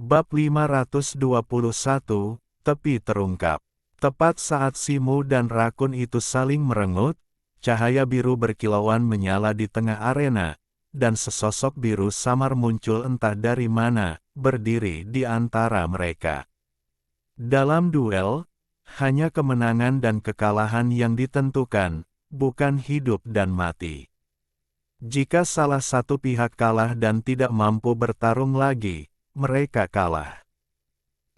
Bab 521, Tepi terungkap. Tepat saat Simu dan rakun itu saling merengut, cahaya biru berkilauan menyala di tengah arena, dan sesosok biru samar muncul entah dari mana, berdiri di antara mereka. Dalam duel, hanya kemenangan dan kekalahan yang ditentukan, bukan hidup dan mati. Jika salah satu pihak kalah dan tidak mampu bertarung lagi, mereka kalah.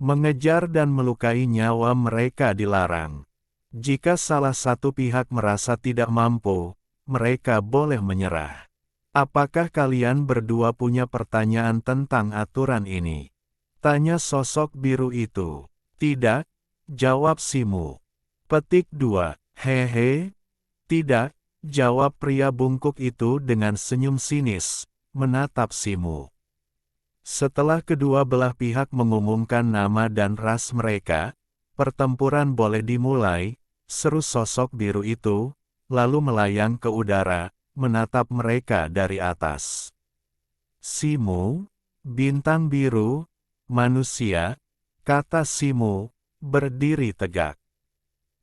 Mengejar dan melukai nyawa mereka dilarang. Jika salah satu pihak merasa tidak mampu, mereka boleh menyerah. Apakah kalian berdua punya pertanyaan tentang aturan ini? Tanya sosok biru itu. Tidak, jawab Simu. Petik 2. Hehe. Tidak, jawab pria bungkuk itu dengan senyum sinis, menatap Simu. Setelah kedua belah pihak mengumumkan nama dan ras mereka, pertempuran boleh dimulai, seru sosok biru itu, lalu melayang ke udara, menatap mereka dari atas. Simu, bintang biru, manusia, kata Simu, berdiri tegak.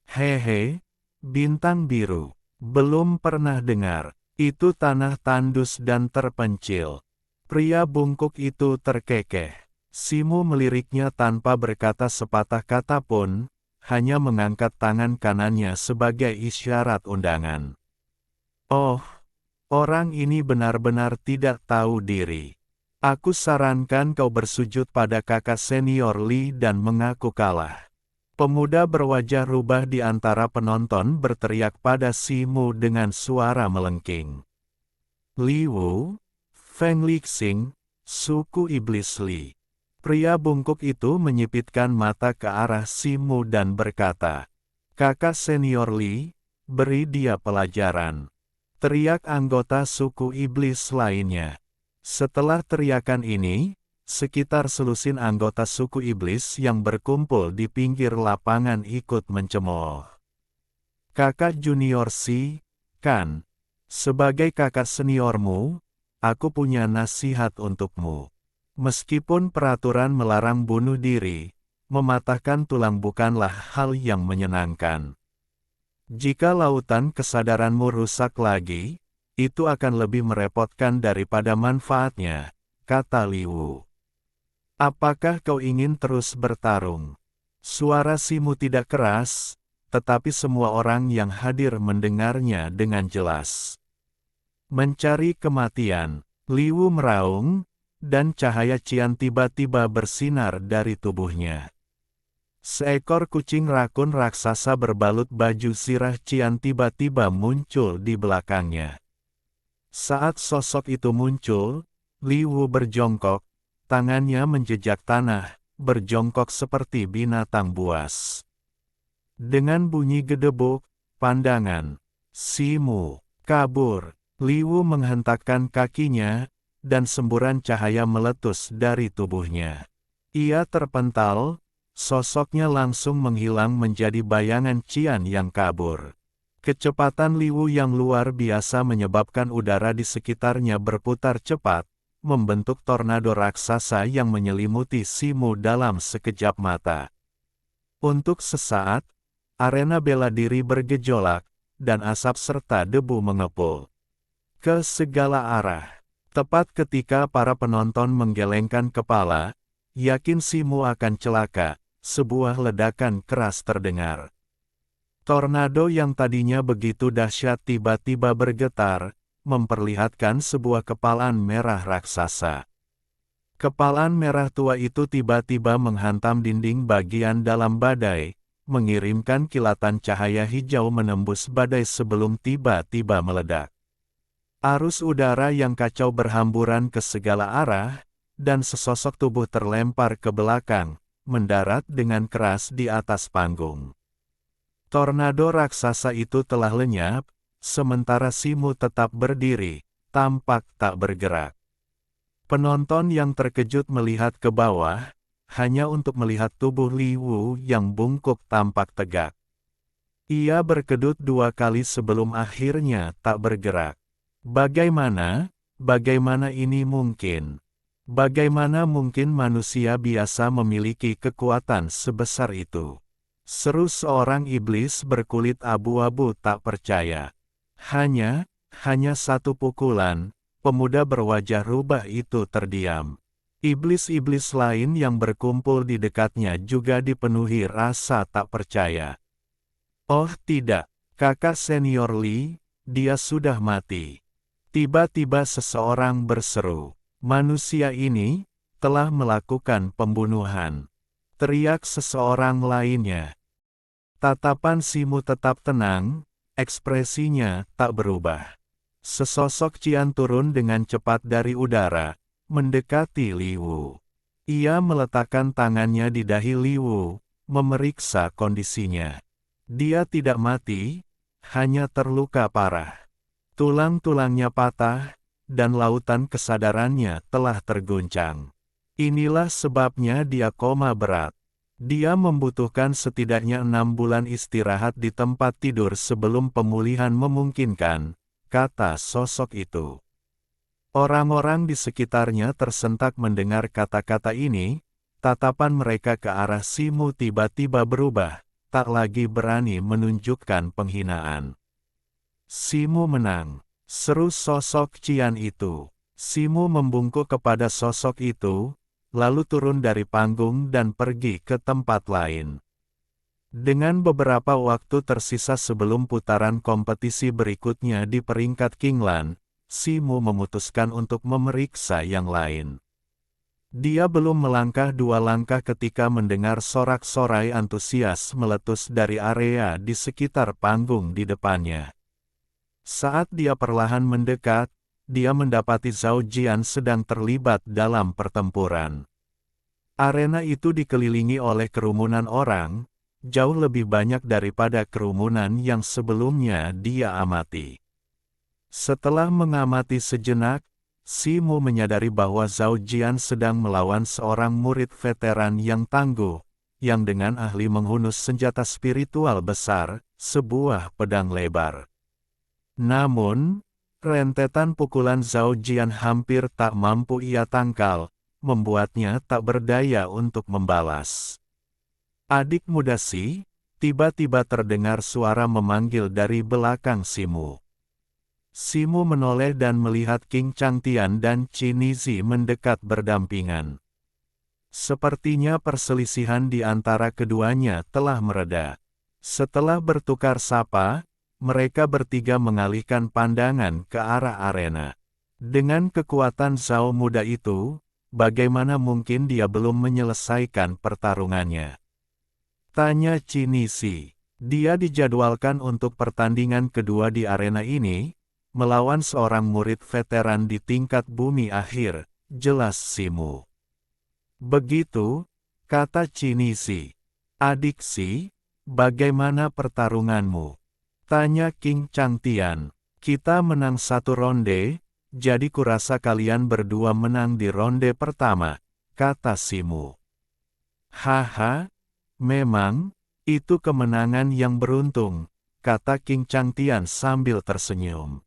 Hehe, bintang biru, belum pernah dengar, itu tanah tandus dan terpencil. Pria bungkuk itu terkekeh. Simu meliriknya tanpa berkata sepatah kata pun, hanya mengangkat tangan kanannya sebagai isyarat undangan. Oh, orang ini benar-benar tidak tahu diri. Aku sarankan kau bersujud pada kakak senior Li dan mengaku kalah. Pemuda berwajah rubah di antara penonton berteriak pada Simu dengan suara melengking. Li Wu, Feng Lixing, suku iblis Li. Pria bungkuk itu menyipitkan mata ke arah Simu dan berkata, "Kakak senior Li, beri dia pelajaran." Teriak anggota suku iblis lainnya. Setelah teriakan ini, sekitar selusin anggota suku iblis yang berkumpul di pinggir lapangan ikut mencemooh. Kakak junior Si, kan? Sebagai kakak seniormu, aku punya nasihat untukmu. Meskipun peraturan melarang bunuh diri, mematahkan tulang bukanlah hal yang menyenangkan. Jika lautan kesadaranmu rusak lagi, itu akan lebih merepotkan daripada manfaatnya, kata Liu. Apakah kau ingin terus bertarung? Suara Simu tidak keras, tetapi semua orang yang hadir mendengarnya dengan jelas. Mencari kematian, Liu meraung, dan cahaya cian tiba-tiba bersinar dari tubuhnya. Seekor kucing rakun raksasa berbalut baju zirah cian tiba-tiba muncul di belakangnya. Saat sosok itu muncul, Liu berjongkok, tangannya menjejak tanah, berjongkok seperti binatang buas. Dengan bunyi gedebuk, pandangan, Simu, kabur. Liu menghentakkan kakinya, dan semburan cahaya meletus dari tubuhnya. Ia terpental, sosoknya langsung menghilang menjadi bayangan cian yang kabur. Kecepatan Liu yang luar biasa menyebabkan udara di sekitarnya berputar cepat, membentuk tornado raksasa yang menyelimuti Simu dalam sekejap mata. Untuk sesaat, arena bela diri bergejolak, dan asap serta debu mengepul ke segala arah. Tepat ketika para penonton menggelengkan kepala, yakin Simu akan celaka, sebuah ledakan keras terdengar. Tornado yang tadinya begitu dahsyat tiba-tiba bergetar, memperlihatkan sebuah kepalan merah raksasa. Kepalan merah tua itu tiba-tiba menghantam dinding bagian dalam badai, mengirimkan kilatan cahaya hijau menembus badai sebelum tiba-tiba meledak. Arus udara yang kacau berhamburan ke segala arah, dan sesosok tubuh terlempar ke belakang, mendarat dengan keras di atas panggung. Tornado raksasa itu telah lenyap, sementara Simu tetap berdiri, tampak tak bergerak. Penonton yang terkejut melihat ke bawah, hanya untuk melihat tubuh Liu yang bungkuk tampak tegak. Ia berkedut 2 kali sebelum akhirnya tak bergerak. Bagaimana ini mungkin? Bagaimana mungkin manusia biasa memiliki kekuatan sebesar itu? Seru seorang iblis berkulit abu-abu tak percaya. Hanya satu pukulan, pemuda berwajah rubah itu terdiam. Iblis-iblis lain yang berkumpul di dekatnya juga dipenuhi rasa tak percaya. Oh tidak, kakak senior Lee, dia sudah mati. Tiba-tiba seseorang berseru, manusia ini telah melakukan pembunuhan. Teriak seseorang lainnya. Tatapan Simu tetap tenang, ekspresinya tak berubah. Sesosok Qian turun dengan cepat dari udara, mendekati Li Wu. Ia meletakkan tangannya di dahi Li Wu, memeriksa kondisinya. Dia tidak mati, hanya terluka parah. Tulang-tulangnya patah, dan lautan kesadarannya telah terguncang. Inilah sebabnya dia koma berat. Dia membutuhkan setidaknya 6 bulan istirahat di tempat tidur sebelum pemulihan memungkinkan, kata sosok itu. Orang-orang di sekitarnya tersentak mendengar kata-kata ini, tatapan mereka ke arah Simu tiba-tiba berubah, tak lagi berani menunjukkan penghinaan. Simu menang, seru sosok Qian itu. Simu membungkuk kepada sosok itu, lalu turun dari panggung dan pergi ke tempat lain. Dengan beberapa waktu tersisa sebelum putaran kompetisi berikutnya di peringkat Kinglan, Simu memutuskan untuk memeriksa yang lain. Dia belum melangkah 2 langkah ketika mendengar sorak-sorai antusias meletus dari area di sekitar panggung di depannya. Saat dia perlahan mendekat, dia mendapati Zhao Jian sedang terlibat dalam pertempuran. Arena itu dikelilingi oleh kerumunan orang, jauh lebih banyak daripada kerumunan yang sebelumnya dia amati. Setelah mengamati sejenak, Simu menyadari bahwa Zhao Jian sedang melawan seorang murid veteran yang tangguh, yang dengan ahli menghunus senjata spiritual besar, sebuah pedang lebar. Namun, rentetan pukulan Zhao Jian hampir tak mampu ia tangkal, membuatnya tak berdaya untuk membalas. Adik muda Si, tiba-tiba terdengar suara memanggil dari belakang Simu. Simu menoleh dan melihat King Changtian dan Qin Nizi mendekat berdampingan. Sepertinya perselisihan di antara keduanya telah mereda. Setelah bertukar sapa, mereka bertiga mengalihkan pandangan ke arah arena. Dengan kekuatan Zhao muda itu, bagaimana mungkin dia belum menyelesaikan pertarungannya? Tanya Qin Nizi. Dia dijadwalkan untuk pertandingan kedua di arena ini, melawan seorang murid veteran di tingkat bumi akhir, jelas Simu. Begitu, kata Qin Nizi. Adik Si, bagaimana pertarunganmu? Tanya King Changtian. Kita menang 1 ronde, jadi kurasa kalian berdua menang di ronde pertama, kata Simu. Haha, memang, itu kemenangan yang beruntung, kata King Changtian sambil tersenyum.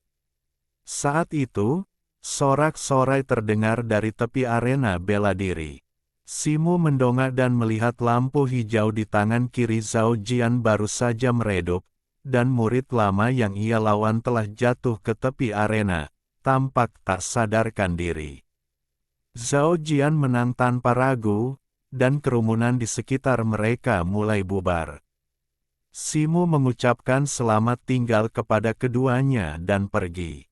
Saat itu, sorak-sorai terdengar dari tepi arena bela diri. Simu mendongak dan melihat lampu hijau di tangan kiri Zhao Jian baru saja meredup, dan murid lama yang ia lawan telah jatuh ke tepi arena, tampak tak sadarkan diri. Zhao Jian menang tanpa ragu, dan kerumunan di sekitar mereka mulai bubar. Simu mengucapkan selamat tinggal kepada keduanya dan pergi.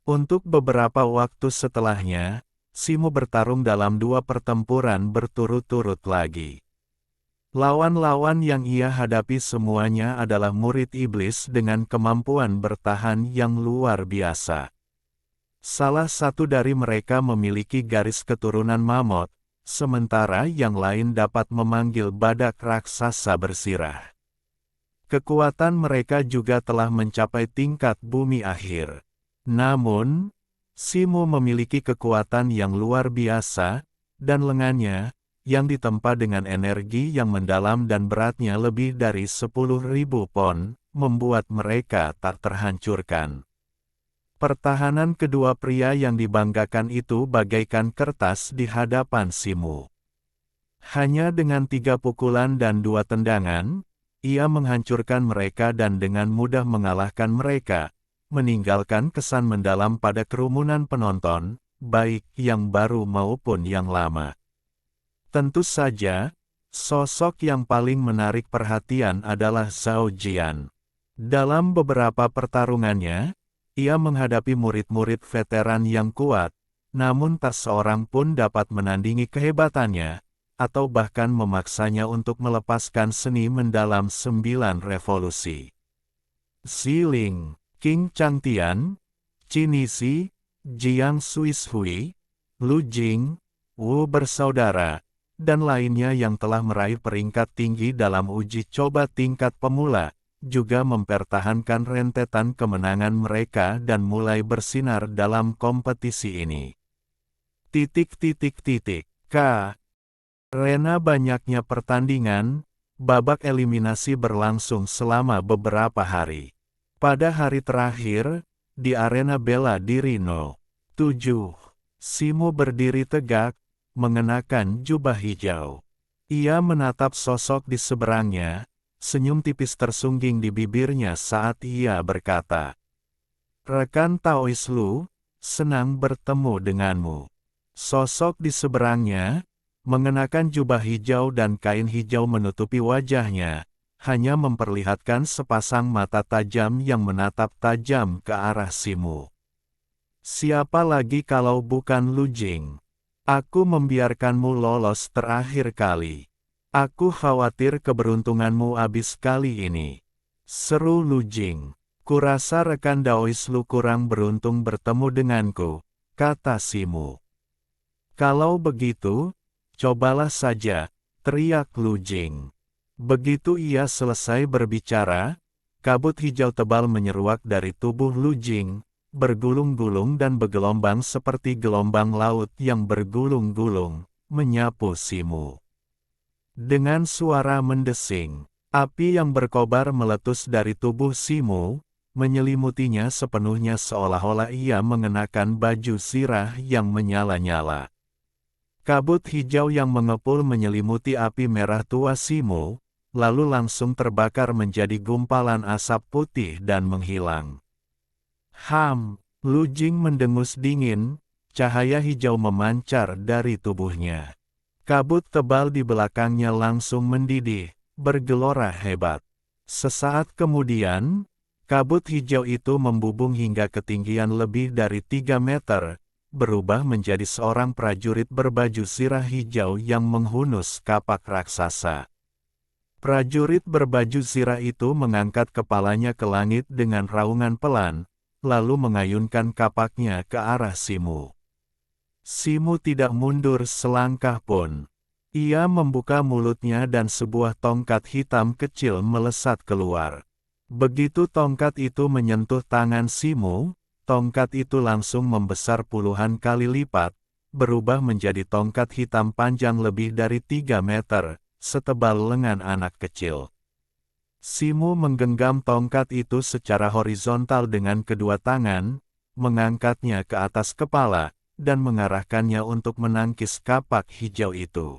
Untuk beberapa waktu setelahnya, Simu bertarung dalam 2 pertempuran berturut-turut lagi. Lawan-lawan yang ia hadapi semuanya adalah murid iblis dengan kemampuan bertahan yang luar biasa. Salah satu dari mereka memiliki garis keturunan mamut, sementara yang lain dapat memanggil badak raksasa bersirah. Kekuatan mereka juga telah mencapai tingkat bumi akhir. Namun, Simu memiliki kekuatan yang luar biasa, dan lengannya, yang ditempa dengan energi yang mendalam dan beratnya lebih dari 10.000 pon, membuat mereka tak terhancurkan. Pertahanan kedua pria yang dibanggakan itu bagaikan kertas di hadapan Simu. Hanya dengan 3 pukulan dan 2 tendangan, ia menghancurkan mereka dan dengan mudah mengalahkan mereka, meninggalkan kesan mendalam pada kerumunan penonton, baik yang baru maupun yang lama. Tentu saja, sosok yang paling menarik perhatian adalah Zhao Jian. Dalam beberapa pertarungannya, ia menghadapi murid-murid veteran yang kuat, namun tak seorang pun dapat menandingi kehebatannya, atau bahkan memaksanya untuk melepaskan seni mendalam 9 revolusi. Ziling, Qing Changtian, Qin Yixi, Jiang Suishui, Lu Jing, Wu bersaudara, dan lainnya yang telah meraih peringkat tinggi dalam uji coba tingkat pemula, juga mempertahankan rentetan kemenangan mereka dan mulai bersinar dalam kompetisi ini. Karena banyaknya pertandingan, babak eliminasi berlangsung selama beberapa hari. Pada hari terakhir, di arena bela diri No. 7, Simu berdiri tegak, mengenakan jubah hijau. Ia menatap sosok di seberangnya, senyum tipis tersungging di bibirnya saat ia berkata, "Rekan Taois Lu, senang bertemu denganmu." Sosok di seberangnya, mengenakan jubah hijau dan kain hijau menutupi wajahnya, hanya memperlihatkan sepasang mata tajam yang menatap tajam ke arah Simu. "Siapa lagi kalau bukan Lu Jing? Aku membiarkanmu lolos terakhir kali. Aku khawatir keberuntunganmu habis kali ini," seru Lu Jing. "Kurasa rekan Daois Lu kurang beruntung bertemu denganku," kata Simu. "Kalau begitu, cobalah saja," teriak Lu Jing. Begitu ia selesai berbicara, kabut hijau tebal menyeruak dari tubuh Lu Jing, bergulung-gulung dan bergelombang seperti gelombang laut yang bergulung-gulung, menyapu Simu. Dengan suara mendesing, api yang berkobar meletus dari tubuh Simu, menyelimutinya sepenuhnya seolah-olah ia mengenakan baju zirah yang menyala-nyala. Kabut hijau yang mengepul menyelimuti api merah tua Simu, lalu langsung terbakar menjadi gumpalan asap putih dan menghilang. Lu Jing mendengus dingin, cahaya hijau memancar dari tubuhnya. Kabut tebal di belakangnya langsung mendidih, bergelora hebat. Sesaat kemudian, kabut hijau itu membubung hingga ketinggian lebih dari 3 meter, berubah menjadi seorang prajurit berbaju zirah hijau yang menghunus kapak raksasa. Prajurit berbaju zirah itu mengangkat kepalanya ke langit dengan raungan pelan, lalu mengayunkan kapaknya ke arah Simu. Simu tidak mundur selangkah pun. Ia membuka mulutnya dan sebuah tongkat hitam kecil melesat keluar. Begitu tongkat itu menyentuh tangan Simu, tongkat itu langsung membesar puluhan kali lipat, berubah menjadi tongkat hitam panjang lebih dari 3 meter, setebal lengan anak kecil. Simu menggenggam tongkat itu secara horizontal dengan kedua tangan, mengangkatnya ke atas kepala, dan mengarahkannya untuk menangkis kapak hijau itu.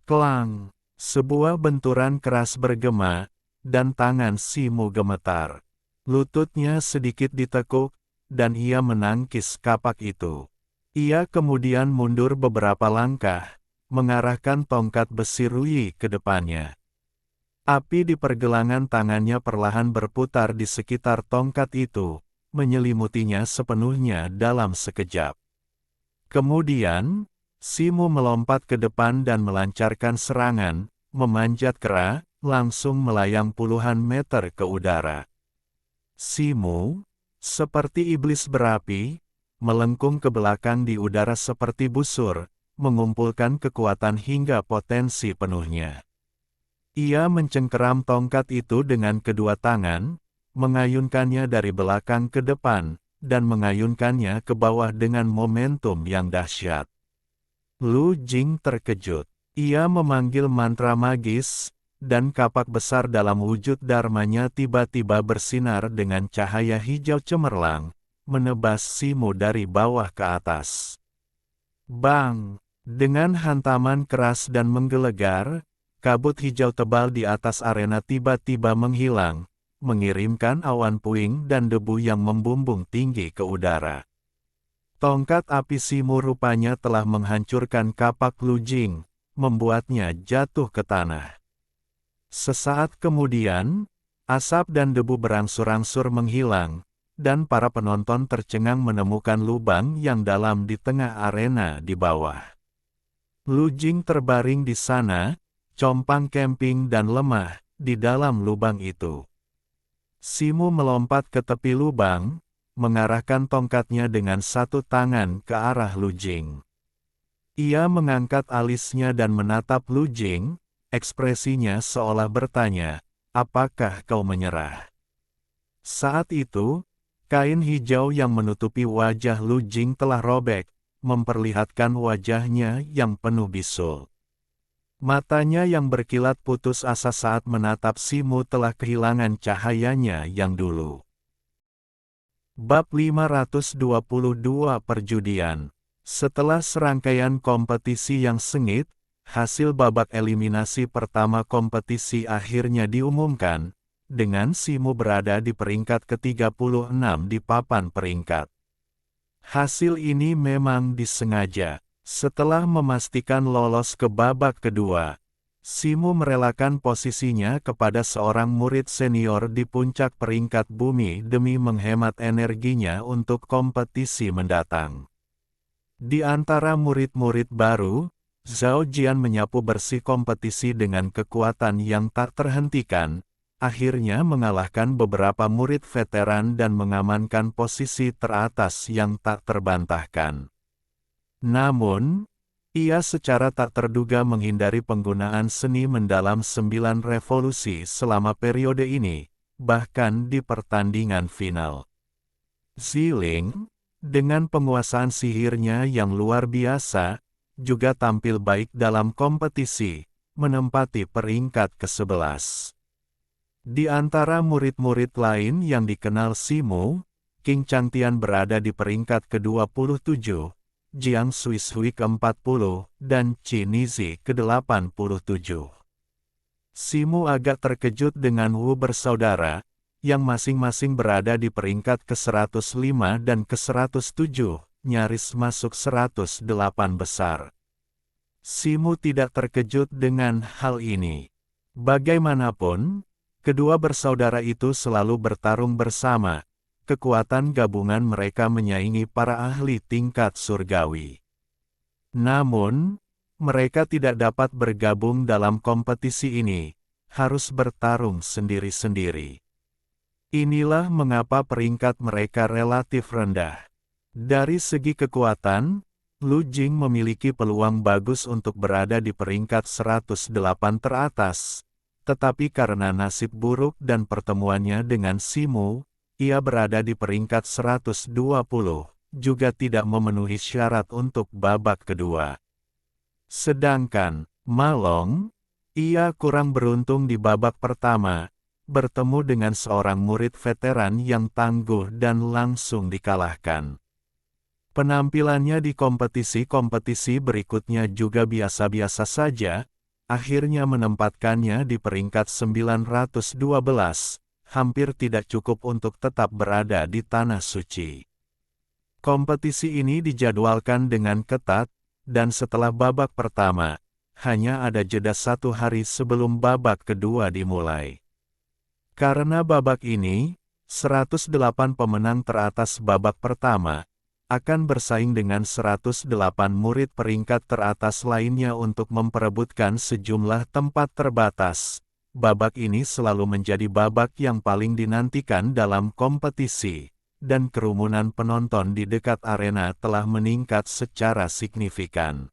Klang! Sebuah benturan keras bergema, dan tangan Simu gemetar. Lututnya sedikit ditekuk, dan ia menangkis kapak itu. Ia kemudian mundur beberapa langkah, mengarahkan tongkat besi Rui ke depannya. Api di pergelangan tangannya perlahan berputar di sekitar tongkat itu, menyelimutinya sepenuhnya dalam sekejap. Kemudian, Simu melompat ke depan dan melancarkan serangan, memanjat kera, langsung melayang puluhan meter ke udara. Simu, seperti iblis berapi, melengkung ke belakang di udara seperti busur, mengumpulkan kekuatan hingga potensi penuhnya. Ia mencengkeram tongkat itu dengan kedua tangan, mengayunkannya dari belakang ke depan, dan mengayunkannya ke bawah dengan momentum yang dahsyat. Lu Jing terkejut. Ia memanggil mantra magis, dan kapak besar dalam wujud dharmanya tiba-tiba bersinar dengan cahaya hijau cemerlang, menebas Simo dari bawah ke atas. Bang! Dengan hantaman keras dan menggelegar, kabut hijau tebal di atas arena tiba-tiba menghilang, mengirimkan awan puing dan debu yang membumbung tinggi ke udara. Tongkat api Simo rupanya telah menghancurkan kapak Lu Jing, membuatnya jatuh ke tanah. Sesaat kemudian, asap dan debu berangsur-angsur menghilang, dan para penonton tercengang menemukan lubang yang dalam di tengah arena di bawah. Lu Jing terbaring di sana, compang-camping dan lemah, di dalam lubang itu. Simo melompat ke tepi lubang, mengarahkan tongkatnya dengan satu tangan ke arah Lu Jing. Ia mengangkat alisnya dan menatap Lu Jing, ekspresinya seolah bertanya, "Apakah kau menyerah?" Saat itu, kain hijau yang menutupi wajah Lu Jing telah robek, memperlihatkan wajahnya yang penuh bisul. Matanya yang berkilat putus asa saat menatap Simo telah kehilangan cahayanya yang dulu. Bab 522 Perjudian. Setelah serangkaian kompetisi yang sengit, hasil babak eliminasi pertama kompetisi akhirnya diumumkan, dengan Simo berada di peringkat ke-36 di papan peringkat. Hasil ini memang disengaja. Setelah memastikan lolos ke babak kedua, Simo merelakan posisinya kepada seorang murid senior di puncak peringkat bumi demi menghemat energinya untuk kompetisi mendatang. Di antara murid-murid baru, Zhao Jian menyapu bersih kompetisi dengan kekuatan yang tak terhentikan, akhirnya mengalahkan beberapa murid veteran dan mengamankan posisi teratas yang tak terbantahkan. Namun, ia secara tak terduga menghindari penggunaan seni mendalam 9 revolusi selama periode ini, bahkan di pertandingan final. Ziling, dengan penguasaan sihirnya yang luar biasa, juga tampil baik dalam kompetisi, menempati peringkat ke-11. Di antara murid-murid lain yang dikenal Simo, King Changtian berada di peringkat ke-27, Jiang Xuishui ke-40, dan Qi Nizi ke-87. Simo agak terkejut dengan Wu bersaudara, yang masing-masing berada di peringkat ke-105 dan ke-107, nyaris masuk 108 besar. Simo tidak terkejut dengan hal ini. Bagaimanapun, kedua bersaudara itu selalu bertarung bersama, kekuatan gabungan mereka menyaingi para ahli tingkat surgawi. Namun, mereka tidak dapat bergabung dalam kompetisi ini, harus bertarung sendiri-sendiri. Inilah mengapa peringkat mereka relatif rendah. Dari segi kekuatan, Lu Jing memiliki peluang bagus untuk berada di peringkat 108 teratas. Tetapi karena nasib buruk dan pertemuannya dengan Simo, ia berada di peringkat 120, juga tidak memenuhi syarat untuk babak kedua. Sedangkan, Ma Long, ia kurang beruntung di babak pertama, bertemu dengan seorang murid veteran yang tangguh dan langsung dikalahkan. Penampilannya di kompetisi-kompetisi berikutnya juga biasa-biasa saja, akhirnya menempatkannya di peringkat 912, hampir tidak cukup untuk tetap berada di Tanah Suci. Kompetisi ini dijadwalkan dengan ketat, dan setelah babak pertama, hanya ada jeda 1 hari sebelum babak kedua dimulai. Karena babak ini, 108 pemenang teratas babak pertama, akan bersaing dengan 108 murid peringkat teratas lainnya untuk memperebutkan sejumlah tempat terbatas. Babak ini selalu menjadi babak yang paling dinantikan dalam kompetisi, dan kerumunan penonton di dekat arena telah meningkat secara signifikan.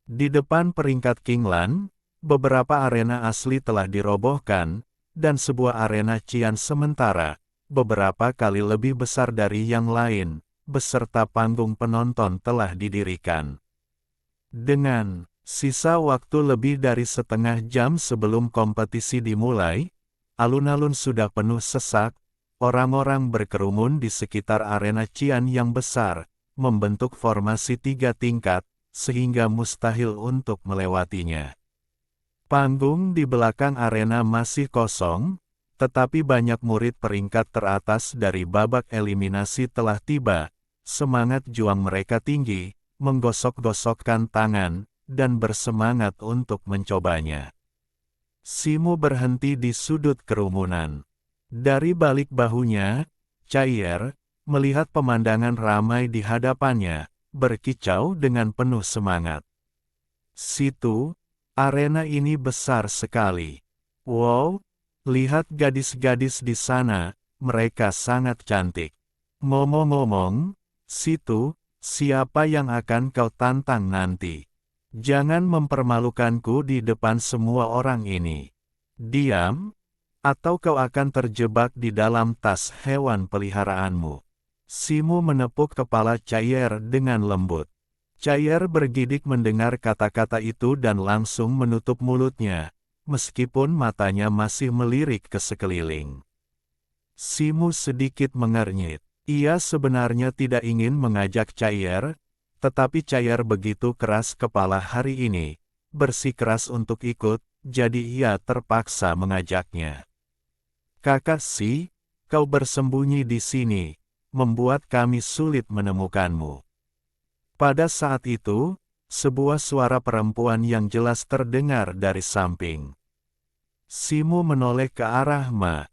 Di depan peringkat Kinglan, beberapa arena asli telah dirobohkan, dan sebuah arena Qian sementara, beberapa kali lebih besar dari yang lain, beserta panggung penonton telah didirikan. Dengan sisa waktu lebih dari setengah jam sebelum kompetisi dimulai, alun-alun sudah penuh sesak, Orang-orang berkerumun di sekitar arena Qian yang besar, membentuk formasi 3 tingkat, sehingga mustahil untuk melewatinya. Panggung di belakang arena masih kosong, tetapi banyak murid peringkat teratas dari babak eliminasi telah tiba. Semangat juang mereka tinggi, menggosok-gosokkan tangan, dan bersemangat untuk mencobanya. Simu berhenti di sudut kerumunan. Dari balik bahunya, Chaier, melihat pemandangan ramai di hadapannya, berkicau dengan penuh semangat. Situ, arena ini besar sekali. Wow, lihat gadis-gadis di sana, mereka sangat cantik. Ngomong-ngomong, Situ, siapa yang akan kau tantang nanti? Jangan mempermalukanku di depan semua orang ini. Diam, atau kau akan terjebak di dalam tas hewan peliharaanmu. Simu menepuk kepala Chaier dengan lembut. Chaier bergidik mendengar kata-kata itu dan langsung menutup mulutnya, meskipun matanya masih melirik ke sekeliling. Simu sedikit mengernyit. Ia sebenarnya tidak ingin mengajak Chaier, tetapi Chaier begitu keras kepala hari ini, bersikeras untuk ikut, jadi ia terpaksa mengajaknya. Kakak Si, kau bersembunyi di sini, membuat kami sulit menemukanmu. Pada saat itu, sebuah suara perempuan yang jelas terdengar dari samping. Simu menoleh ke arah Ma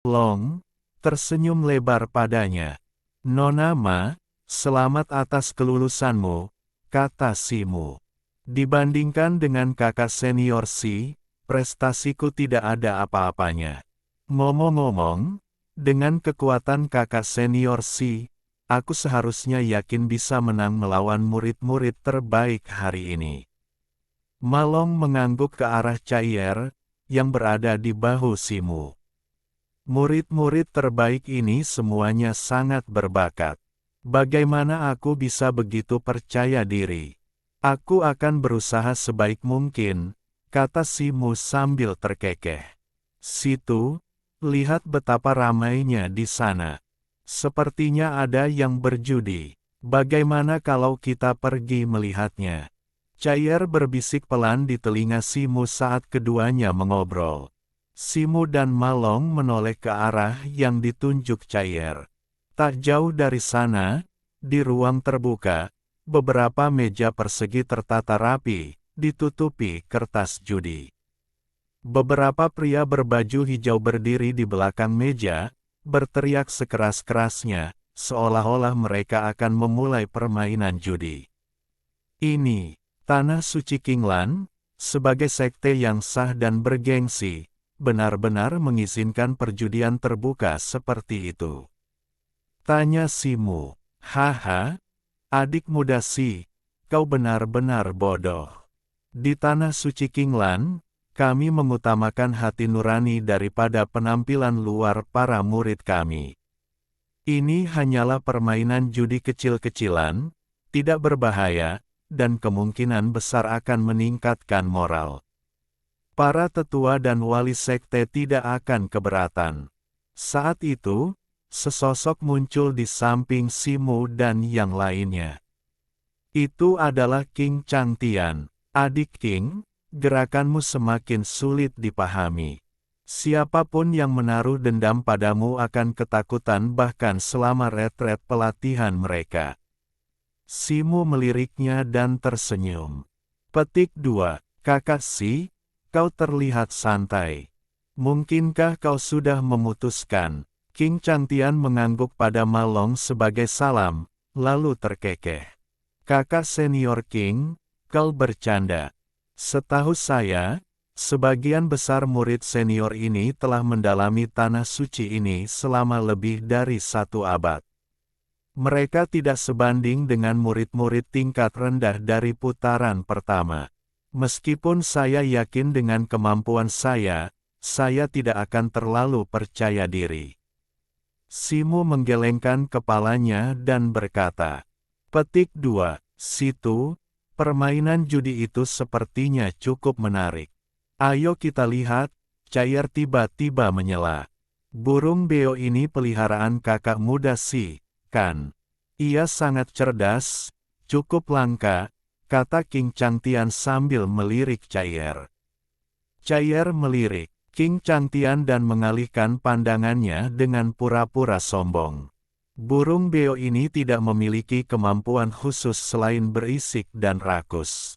Long, tersenyum lebar padanya. Nona Ma, selamat atas kelulusanmu, kata Simu. Dibandingkan dengan kakak senior Si, prestasiku tidak ada apa-apanya. Ngomong-ngomong, dengan kekuatan kakak senior Si, aku seharusnya yakin bisa menang melawan murid-murid terbaik hari ini. Ma Long mengangguk ke arah Chaier, yang berada di bahu Simu. Murid-murid terbaik ini semuanya sangat berbakat. Bagaimana aku bisa begitu percaya diri? Aku akan berusaha sebaik mungkin, kata Simu sambil terkekeh. Situ, lihat betapa ramainya di sana. Sepertinya ada yang berjudi. Bagaimana kalau kita pergi melihatnya? Chaier berbisik pelan di telinga Simu saat keduanya mengobrol. Simu dan Ma Long menoleh ke arah yang ditunjuk Chaier. Tak jauh dari sana, di ruang terbuka, beberapa meja persegi tertata rapi, ditutupi kertas judi. Beberapa pria berbaju hijau berdiri di belakang meja, berteriak sekeras-kerasnya, seolah-olah mereka akan memulai permainan judi. Ini, Tanah Suci Qinglan, sebagai sekte yang sah dan bergengsi, benar-benar mengizinkan perjudian terbuka seperti itu. Tanya Simu. Haha, adik muda Si, kau benar-benar bodoh. Di Tanah Suci Qinglan, kami mengutamakan hati nurani daripada penampilan luar para murid kami. Ini hanyalah permainan judi kecil-kecilan, tidak berbahaya, dan kemungkinan besar akan meningkatkan moral. Para tetua dan wali sekte tidak akan keberatan. Saat itu, sesosok muncul di samping Simu dan yang lainnya. Itu adalah King Changtian. Adik King, gerakanmu semakin sulit dipahami. Siapapun yang menaruh dendam padamu akan ketakutan bahkan selama retret pelatihan mereka. Simu meliriknya dan tersenyum. Petik 2. Kakak Si, kau terlihat santai. Mungkinkah kau sudah memutuskan? King Changtian mengangguk pada Ma Long sebagai salam, lalu terkekeh. Kakak senior King, kau bercanda. Setahu saya, sebagian besar murid senior ini telah mendalami tanah suci ini selama lebih dari 1 abad. Mereka tidak sebanding dengan murid-murid tingkat rendah dari putaran pertama. Meskipun saya yakin dengan kemampuan saya tidak akan terlalu percaya diri. Simu menggelengkan kepalanya dan berkata, Petik 2, Situ, permainan judi itu sepertinya cukup menarik. Ayo kita lihat, Chaier tiba-tiba menyela. Burung beo ini peliharaan kakak muda Si, kan? Ia sangat cerdas, cukup langka, kata King Changtian sambil melirik Chaier. Chaier melirik King Changtian dan mengalihkan pandangannya dengan pura-pura sombong. Burung beo ini tidak memiliki kemampuan khusus selain berisik dan rakus.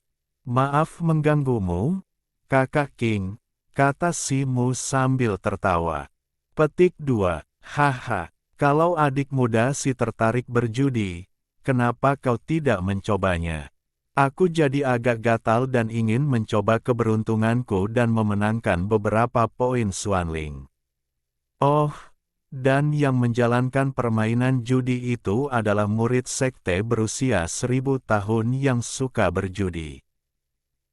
Maaf mengganggumu, kakak King, kata Si Mu sambil tertawa. Petik 2. Haha, kalau adik muda Si tertarik berjudi, kenapa kau tidak mencobanya? Aku jadi agak gatal dan ingin mencoba keberuntunganku dan memenangkan beberapa poin Xuanling. Oh, dan yang menjalankan permainan judi itu adalah murid sekte berusia 1000 tahun yang suka berjudi.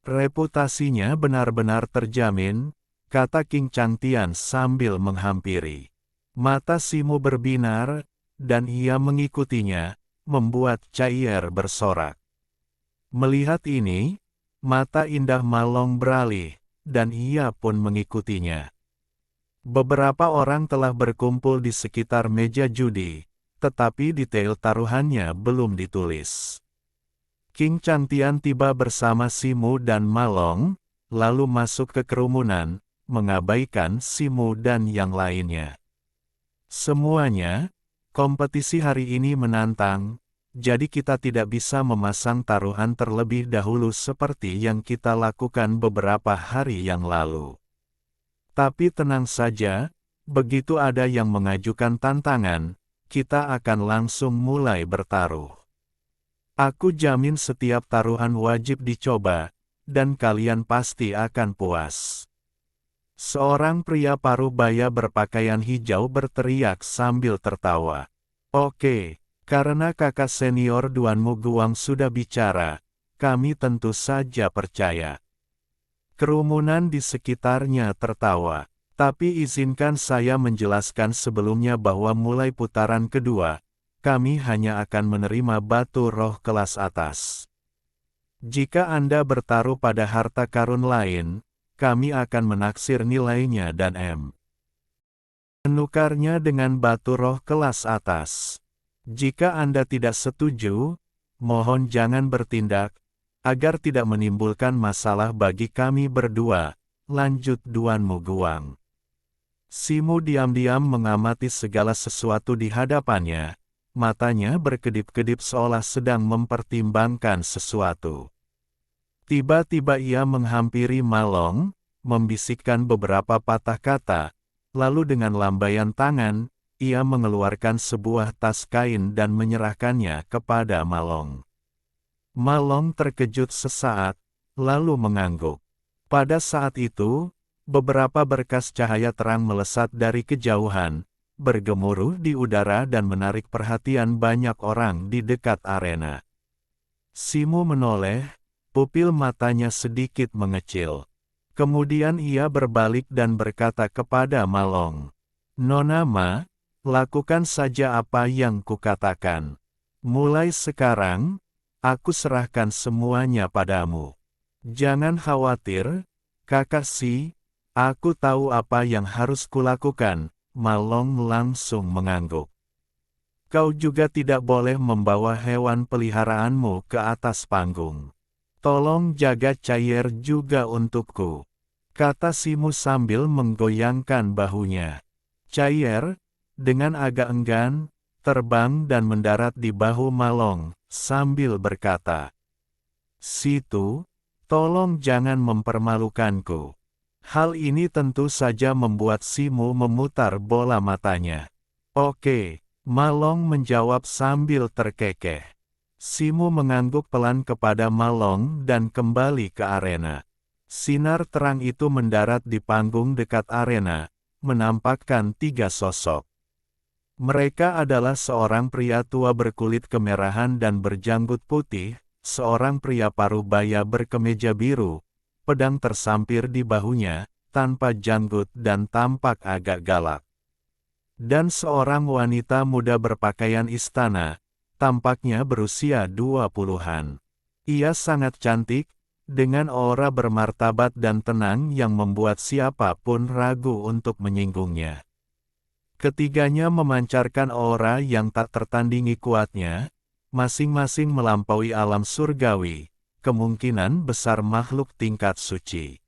Reputasinya benar-benar terjamin, kata King Changtian sambil menghampiri. Mata Si Mu berbinar, dan ia mengikutinya, membuat Chaier bersorak. Melihat ini, mata indah Ma Long beralih, dan ia pun mengikutinya. Beberapa orang telah berkumpul di sekitar meja judi, tetapi detail taruhannya belum ditulis. King Changtian tiba bersama Si Mu dan Ma Long, lalu masuk ke kerumunan, mengabaikan Si Mu dan yang lainnya. Semuanya, kompetisi hari ini menantang, jadi kita tidak bisa memasang taruhan terlebih dahulu seperti yang kita lakukan beberapa hari yang lalu. Tapi tenang saja, begitu ada yang mengajukan tantangan, kita akan langsung mulai bertaruh. Aku jamin setiap taruhan wajib dicoba, dan kalian pasti akan puas. Seorang pria paruh baya berpakaian hijau berteriak sambil tertawa. Oke, karena kakak senior Duanmu Guang sudah bicara, kami tentu saja percaya. Kerumunan di sekitarnya tertawa. Tapi izinkan saya menjelaskan sebelumnya bahwa mulai putaran kedua, kami hanya akan menerima batu roh kelas atas. Jika Anda bertaruh pada harta karun lain, kami akan menaksir nilainya dan menukarnya dengan batu roh kelas atas. Jika Anda tidak setuju, mohon jangan bertindak, agar tidak menimbulkan masalah bagi kami berdua, lanjut Duanmu Guang. Si Mu diam-diam mengamati segala sesuatu di hadapannya, matanya berkedip-kedip seolah sedang mempertimbangkan sesuatu. Tiba-tiba ia menghampiri Ma Long, membisikkan beberapa patah kata, lalu dengan lambaian tangan, ia mengeluarkan sebuah tas kain dan menyerahkannya kepada Ma Long. Ma Long terkejut sesaat, lalu mengangguk. Pada saat itu, beberapa berkas cahaya terang melesat dari kejauhan, bergemuruh di udara dan menarik perhatian banyak orang di dekat arena. Si Mu menoleh, pupil matanya sedikit mengecil. Kemudian ia berbalik dan berkata kepada Ma Long, Nona Ma, lakukan saja apa yang kukatakan. Mulai sekarang, aku serahkan semuanya padamu. Jangan khawatir, kakak Si, aku tahu apa yang harus kulakukan. Ma Long langsung mengangguk. Kau juga tidak boleh membawa hewan peliharaanmu ke atas panggung. Tolong jaga Chaier juga untukku, kata Si Mu sambil menggoyangkan bahunya. Chaier, dengan agak enggan, terbang dan mendarat di bahu Ma Long, sambil berkata, Situ, tolong jangan mempermalukanku. Hal ini tentu saja membuat Si Mu memutar bola matanya. Oke, Ma Long menjawab sambil terkekeh. Si Mu mengangguk pelan kepada Ma Long dan kembali ke arena. Sinar terang itu mendarat di panggung dekat arena, menampakkan 3 sosok. Mereka adalah seorang pria tua berkulit kemerahan dan berjanggut putih, seorang pria paruh baya berkemeja biru, pedang tersampir di bahunya, tanpa janggut dan tampak agak galak. Dan seorang wanita muda berpakaian istana, tampaknya berusia 20-an. Ia sangat cantik, dengan aura bermartabat dan tenang yang membuat siapapun ragu untuk menyinggungnya. Ketiganya memancarkan aura yang tak tertandingi kuatnya, masing-masing melampaui alam surgawi, kemungkinan besar makhluk tingkat suci.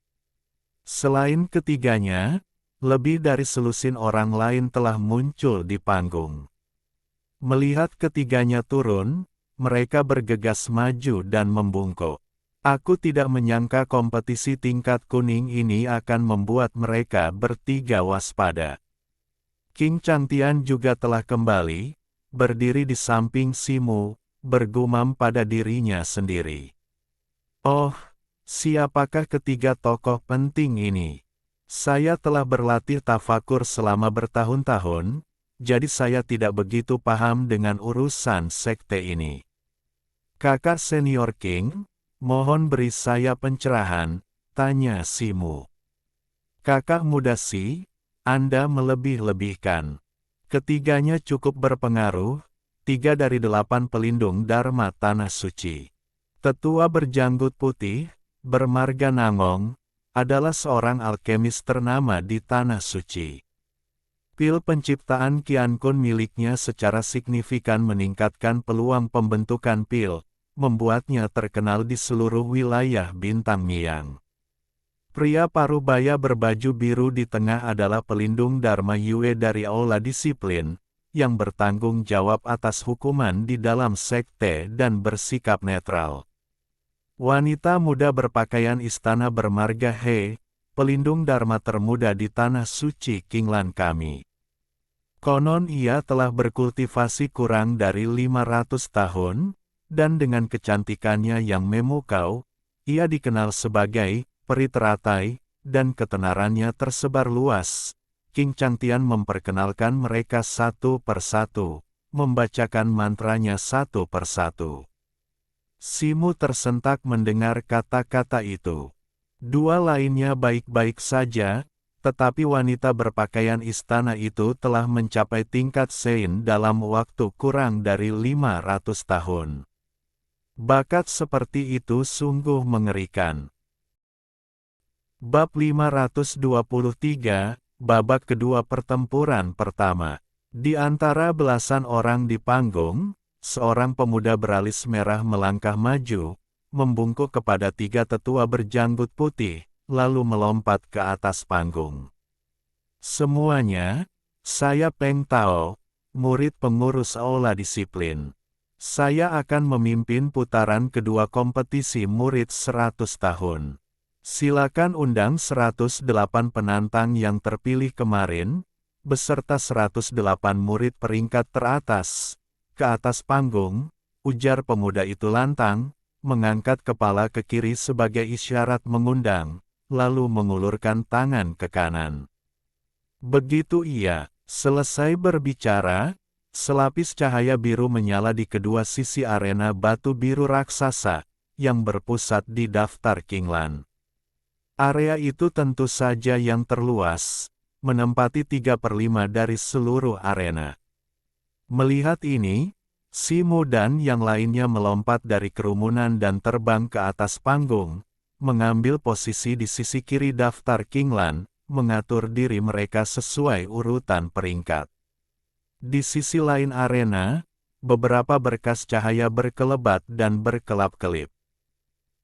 Selain ketiganya, lebih dari selusin orang lain telah muncul di panggung. Melihat ketiganya turun, mereka bergegas maju dan membungkuk. Aku tidak menyangka kompetisi tingkat kuning ini akan membuat mereka bertiga waspada. King Changtian juga telah kembali, berdiri di samping Simu, bergumam pada dirinya sendiri. Oh, siapakah ketiga tokoh penting ini? Saya telah berlatih tafakur selama bertahun-tahun, jadi saya tidak begitu paham dengan urusan sekte ini. Kakak senior King, mohon beri saya pencerahan, tanya Simu. Kakak muda Si, Anda melebih-lebihkan. Ketiganya cukup berpengaruh, 3 dari 8 pelindung Dharma Tanah Suci. Tetua berjanggut putih, bermarga Nangong, adalah seorang alkemis ternama di Tanah Suci. Pil penciptaan Qiankun miliknya secara signifikan meningkatkan peluang pembentukan pil, membuatnya terkenal di seluruh wilayah Bintang Miang. Pria parubaya berbaju biru di tengah adalah pelindung Dharma Yue dari Aula Disiplin, yang bertanggung jawab atas hukuman di dalam sekte dan bersikap netral. Wanita muda berpakaian istana bermarga He, pelindung Dharma termuda di Tanah Suci Qinglan kami. Konon ia telah berkultivasi kurang dari 500 tahun, dan dengan kecantikannya yang memukau, ia dikenal sebagai peri teratai, dan ketenarannya tersebar luas. King Changtian memperkenalkan mereka satu persatu, membacakan mantranya satu persatu. Simu tersentak mendengar kata-kata itu. Dua lainnya baik-baik saja, tetapi wanita berpakaian istana itu telah mencapai tingkat Sein dalam waktu kurang dari 500 tahun. Bakat seperti itu sungguh mengerikan. Bab 523, babak kedua pertempuran pertama. Di antara belasan orang di panggung, seorang pemuda beralis merah melangkah maju, membungkuk kepada 3 tetua berjanggut putih, lalu melompat ke atas panggung. Semuanya, saya Peng Tao, murid pengurus Aula Disiplin. Saya akan memimpin putaran kedua kompetisi murid 100 tahun. Silakan undang 108 penantang yang terpilih kemarin, beserta 108 murid peringkat teratas, ke atas panggung, ujar pemuda itu lantang, mengangkat kepala ke kiri sebagai isyarat mengundang, lalu mengulurkan tangan ke kanan. Begitu ia selesai berbicara, selapis cahaya biru menyala di kedua sisi arena batu biru raksasa, yang berpusat di daftar Qinglan. Area itu tentu saja yang terluas, menempati 3/5 dari seluruh arena. Melihat ini, Simu dan yang lainnya melompat dari kerumunan dan terbang ke atas panggung, mengambil posisi di sisi kiri daftar Qinglan, mengatur diri mereka sesuai urutan peringkat. Di sisi lain arena, beberapa berkas cahaya berkelebat dan berkelap-kelip.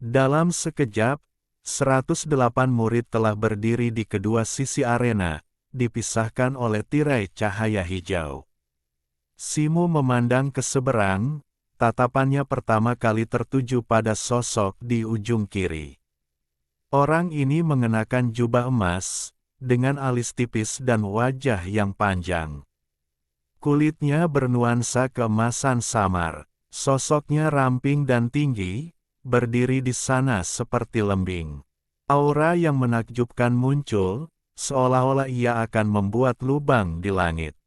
Dalam sekejap, 108 murid telah berdiri di kedua sisi arena, dipisahkan oleh tirai cahaya hijau. Simu memandang ke seberang, tatapannya pertama kali tertuju pada sosok di ujung kiri. Orang ini mengenakan jubah emas, dengan alis tipis dan wajah yang panjang. Kulitnya bernuansa keemasan samar, sosoknya ramping dan tinggi, berdiri di sana seperti lembing. Aura yang menakjubkan muncul, seolah-olah ia akan membuat lubang di langit.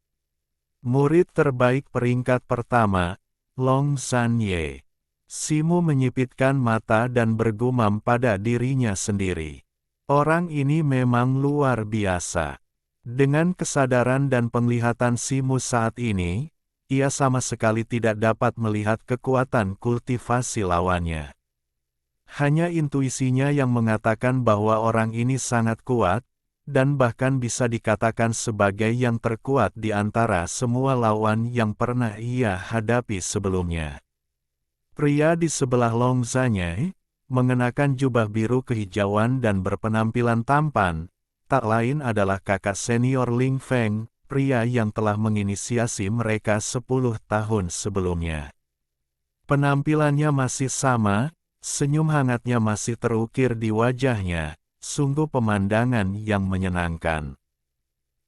Murid terbaik peringkat pertama, Long Zanye. Simu menyipitkan mata dan bergumam pada dirinya sendiri. Orang ini memang luar biasa. Dengan kesadaran dan penglihatan Simu saat ini, ia sama sekali tidak dapat melihat kekuatan kultivasi lawannya. Hanya intuisinya yang mengatakan bahwa orang ini sangat kuat, dan bahkan bisa dikatakan sebagai yang terkuat di antara semua lawan yang pernah ia hadapi sebelumnya. Pria di sebelah Long Zhanye, mengenakan jubah biru kehijauan dan berpenampilan tampan, tak lain adalah kakak senior Ling Feng, pria yang telah menginisiasi mereka 10 tahun sebelumnya. Penampilannya masih sama, senyum hangatnya masih terukir di wajahnya, sungguh pemandangan yang menyenangkan.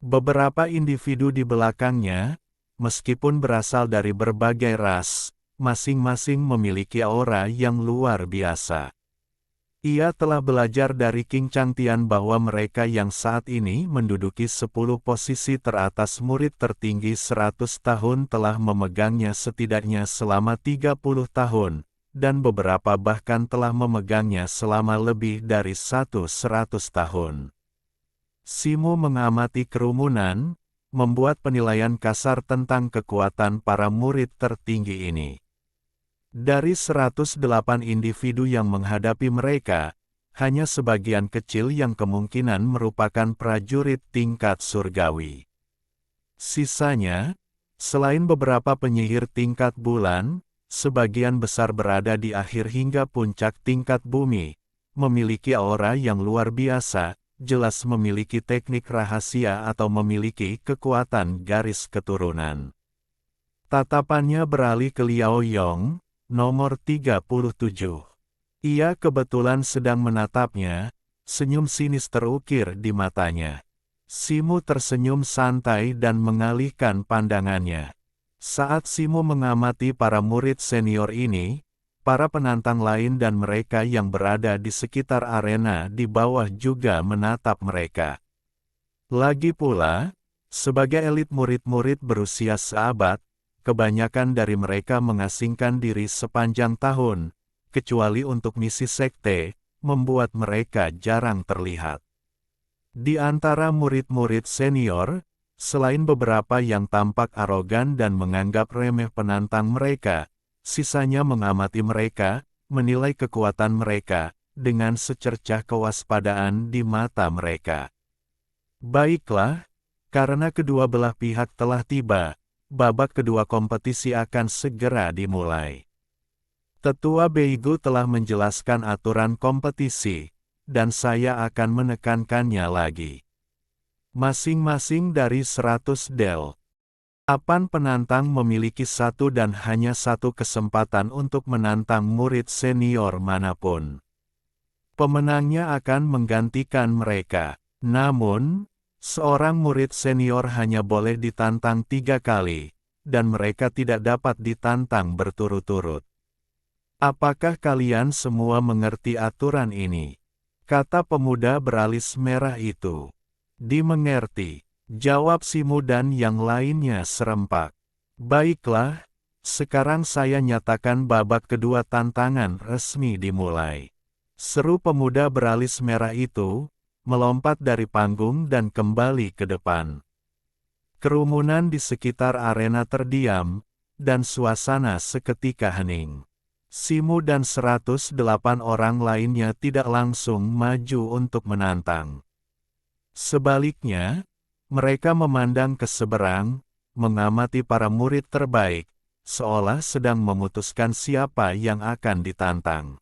Beberapa individu di belakangnya, meskipun berasal dari berbagai ras, masing-masing memiliki aura yang luar biasa. Ia telah belajar dari King Changtian bahwa mereka yang saat ini menduduki 10 posisi teratas murid tertinggi 100 tahun telah memegangnya setidaknya selama 30 tahun, dan beberapa bahkan telah memegangnya selama lebih dari 100 tahun. Simu mengamati kerumunan, membuat penilaian kasar tentang kekuatan para murid tertinggi ini. Dari 108 individu yang menghadapi mereka, hanya sebagian kecil yang kemungkinan merupakan prajurit tingkat surgawi. Sisanya, selain beberapa penyihir tingkat bulan, sebagian besar berada di akhir hingga puncak tingkat bumi, memiliki aura yang luar biasa, jelas memiliki teknik rahasia atau memiliki kekuatan garis keturunan. Tatapannya beralih ke Liao Yong, nomor 37. Ia kebetulan sedang menatapnya, senyum sinis terukir di matanya. Simu tersenyum santai dan mengalihkan pandangannya. Saat Simu mengamati para murid senior ini, para penantang lain dan mereka yang berada di sekitar arena di bawah juga menatap mereka. Lagi pula, sebagai elit murid-murid berusia seabad, kebanyakan dari mereka mengasingkan diri sepanjang tahun, kecuali untuk misi sekte, membuat mereka jarang terlihat. Di antara murid-murid senior, selain beberapa yang tampak arogan dan menganggap remeh penantang mereka, sisanya mengamati mereka, menilai kekuatan mereka, dengan secercah kewaspadaan di mata mereka. Baiklah, karena kedua belah pihak telah tiba, babak kedua kompetisi akan segera dimulai. Tetua Beigu telah menjelaskan aturan kompetisi, dan saya akan menekankannya lagi. Masing-masing dari 100 del. Apan penantang memiliki satu dan hanya satu kesempatan untuk menantang murid senior manapun. Pemenangnya akan menggantikan mereka. Namun, seorang murid senior hanya boleh ditantang 3 kali, dan mereka tidak dapat ditantang berturut-turut. Apakah kalian semua mengerti aturan ini? Kata pemuda beralis merah itu. Dimengerti, jawab Simu dan yang lainnya serempak. Baiklah, sekarang saya nyatakan babak kedua tantangan resmi dimulai. Seru pemuda beralis merah itu, melompat dari panggung dan kembali ke depan. Kerumunan di sekitar arena terdiam, dan suasana seketika hening. Simu dan 108 orang lainnya tidak langsung maju untuk menantang. Sebaliknya, mereka memandang ke seberang, mengamati para murid terbaik, seolah sedang memutuskan siapa yang akan ditantang.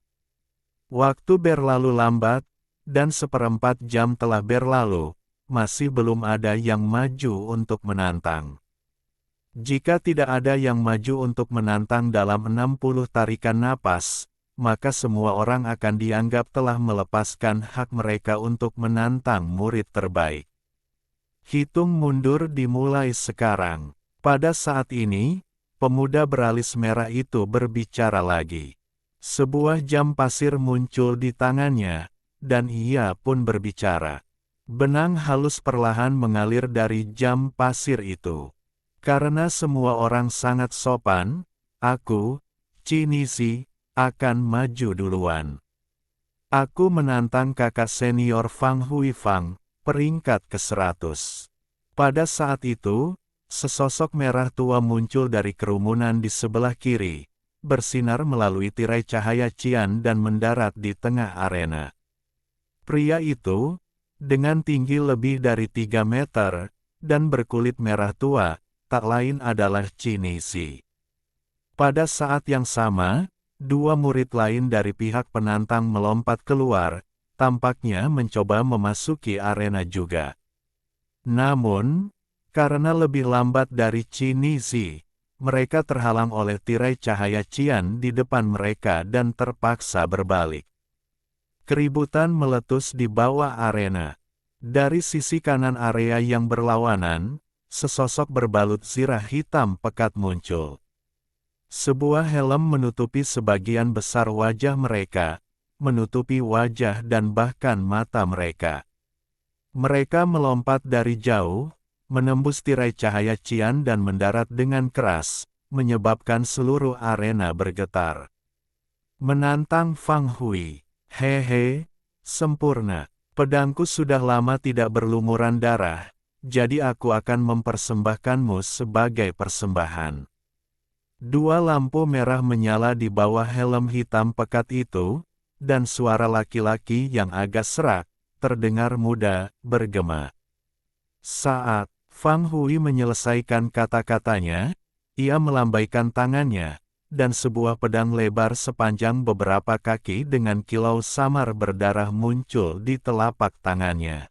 Waktu berlalu lambat, dan 1/4 jam telah berlalu, masih belum ada yang maju untuk menantang. Jika tidak ada yang maju untuk menantang dalam 60 tarikan napas, maka semua orang akan dianggap telah melepaskan hak mereka untuk menantang murid terbaik. Hitung mundur dimulai sekarang. Pada saat ini, pemuda beralis merah itu berbicara lagi. Sebuah jam pasir muncul di tangannya, dan ia pun berbicara. Benang halus perlahan mengalir dari jam pasir itu. Karena semua orang sangat sopan, aku, Cinisi, akan maju duluan. Aku menantang kakak senior Fang Huifang, peringkat ke-100. Pada saat itu, sesosok merah tua muncul dari kerumunan di sebelah kiri, bersinar melalui tirai cahaya cian dan mendarat di tengah arena. Pria itu, dengan tinggi lebih dari 3 meter, dan berkulit merah tua, tak lain adalah Chinese. Pada saat yang sama, dua murid lain dari pihak penantang melompat keluar, tampaknya mencoba memasuki arena juga. Namun, karena lebih lambat dari Chinese, mereka terhalang oleh tirai cahaya cian di depan mereka dan terpaksa berbalik. Keributan meletus di bawah arena. Dari sisi kanan area yang berlawanan, sesosok berbalut zirah hitam pekat muncul. Sebuah helm menutupi sebagian besar wajah mereka, menutupi wajah dan bahkan mata mereka. Mereka melompat dari jauh, menembus tirai cahaya cian dan mendarat dengan keras, menyebabkan seluruh arena bergetar. Menantang Fang Hui. Hehe, sempurna. Pedangku sudah lama tidak berlumuran darah, jadi aku akan mempersembahkanmu sebagai persembahan. Dua lampu merah menyala di bawah helm hitam pekat itu, dan suara laki-laki yang agak serak, terdengar muda, bergema. Saat Fang Hui menyelesaikan kata-katanya, ia melambaikan tangannya, dan sebuah pedang lebar sepanjang beberapa kaki dengan kilau samar berdarah muncul di telapak tangannya.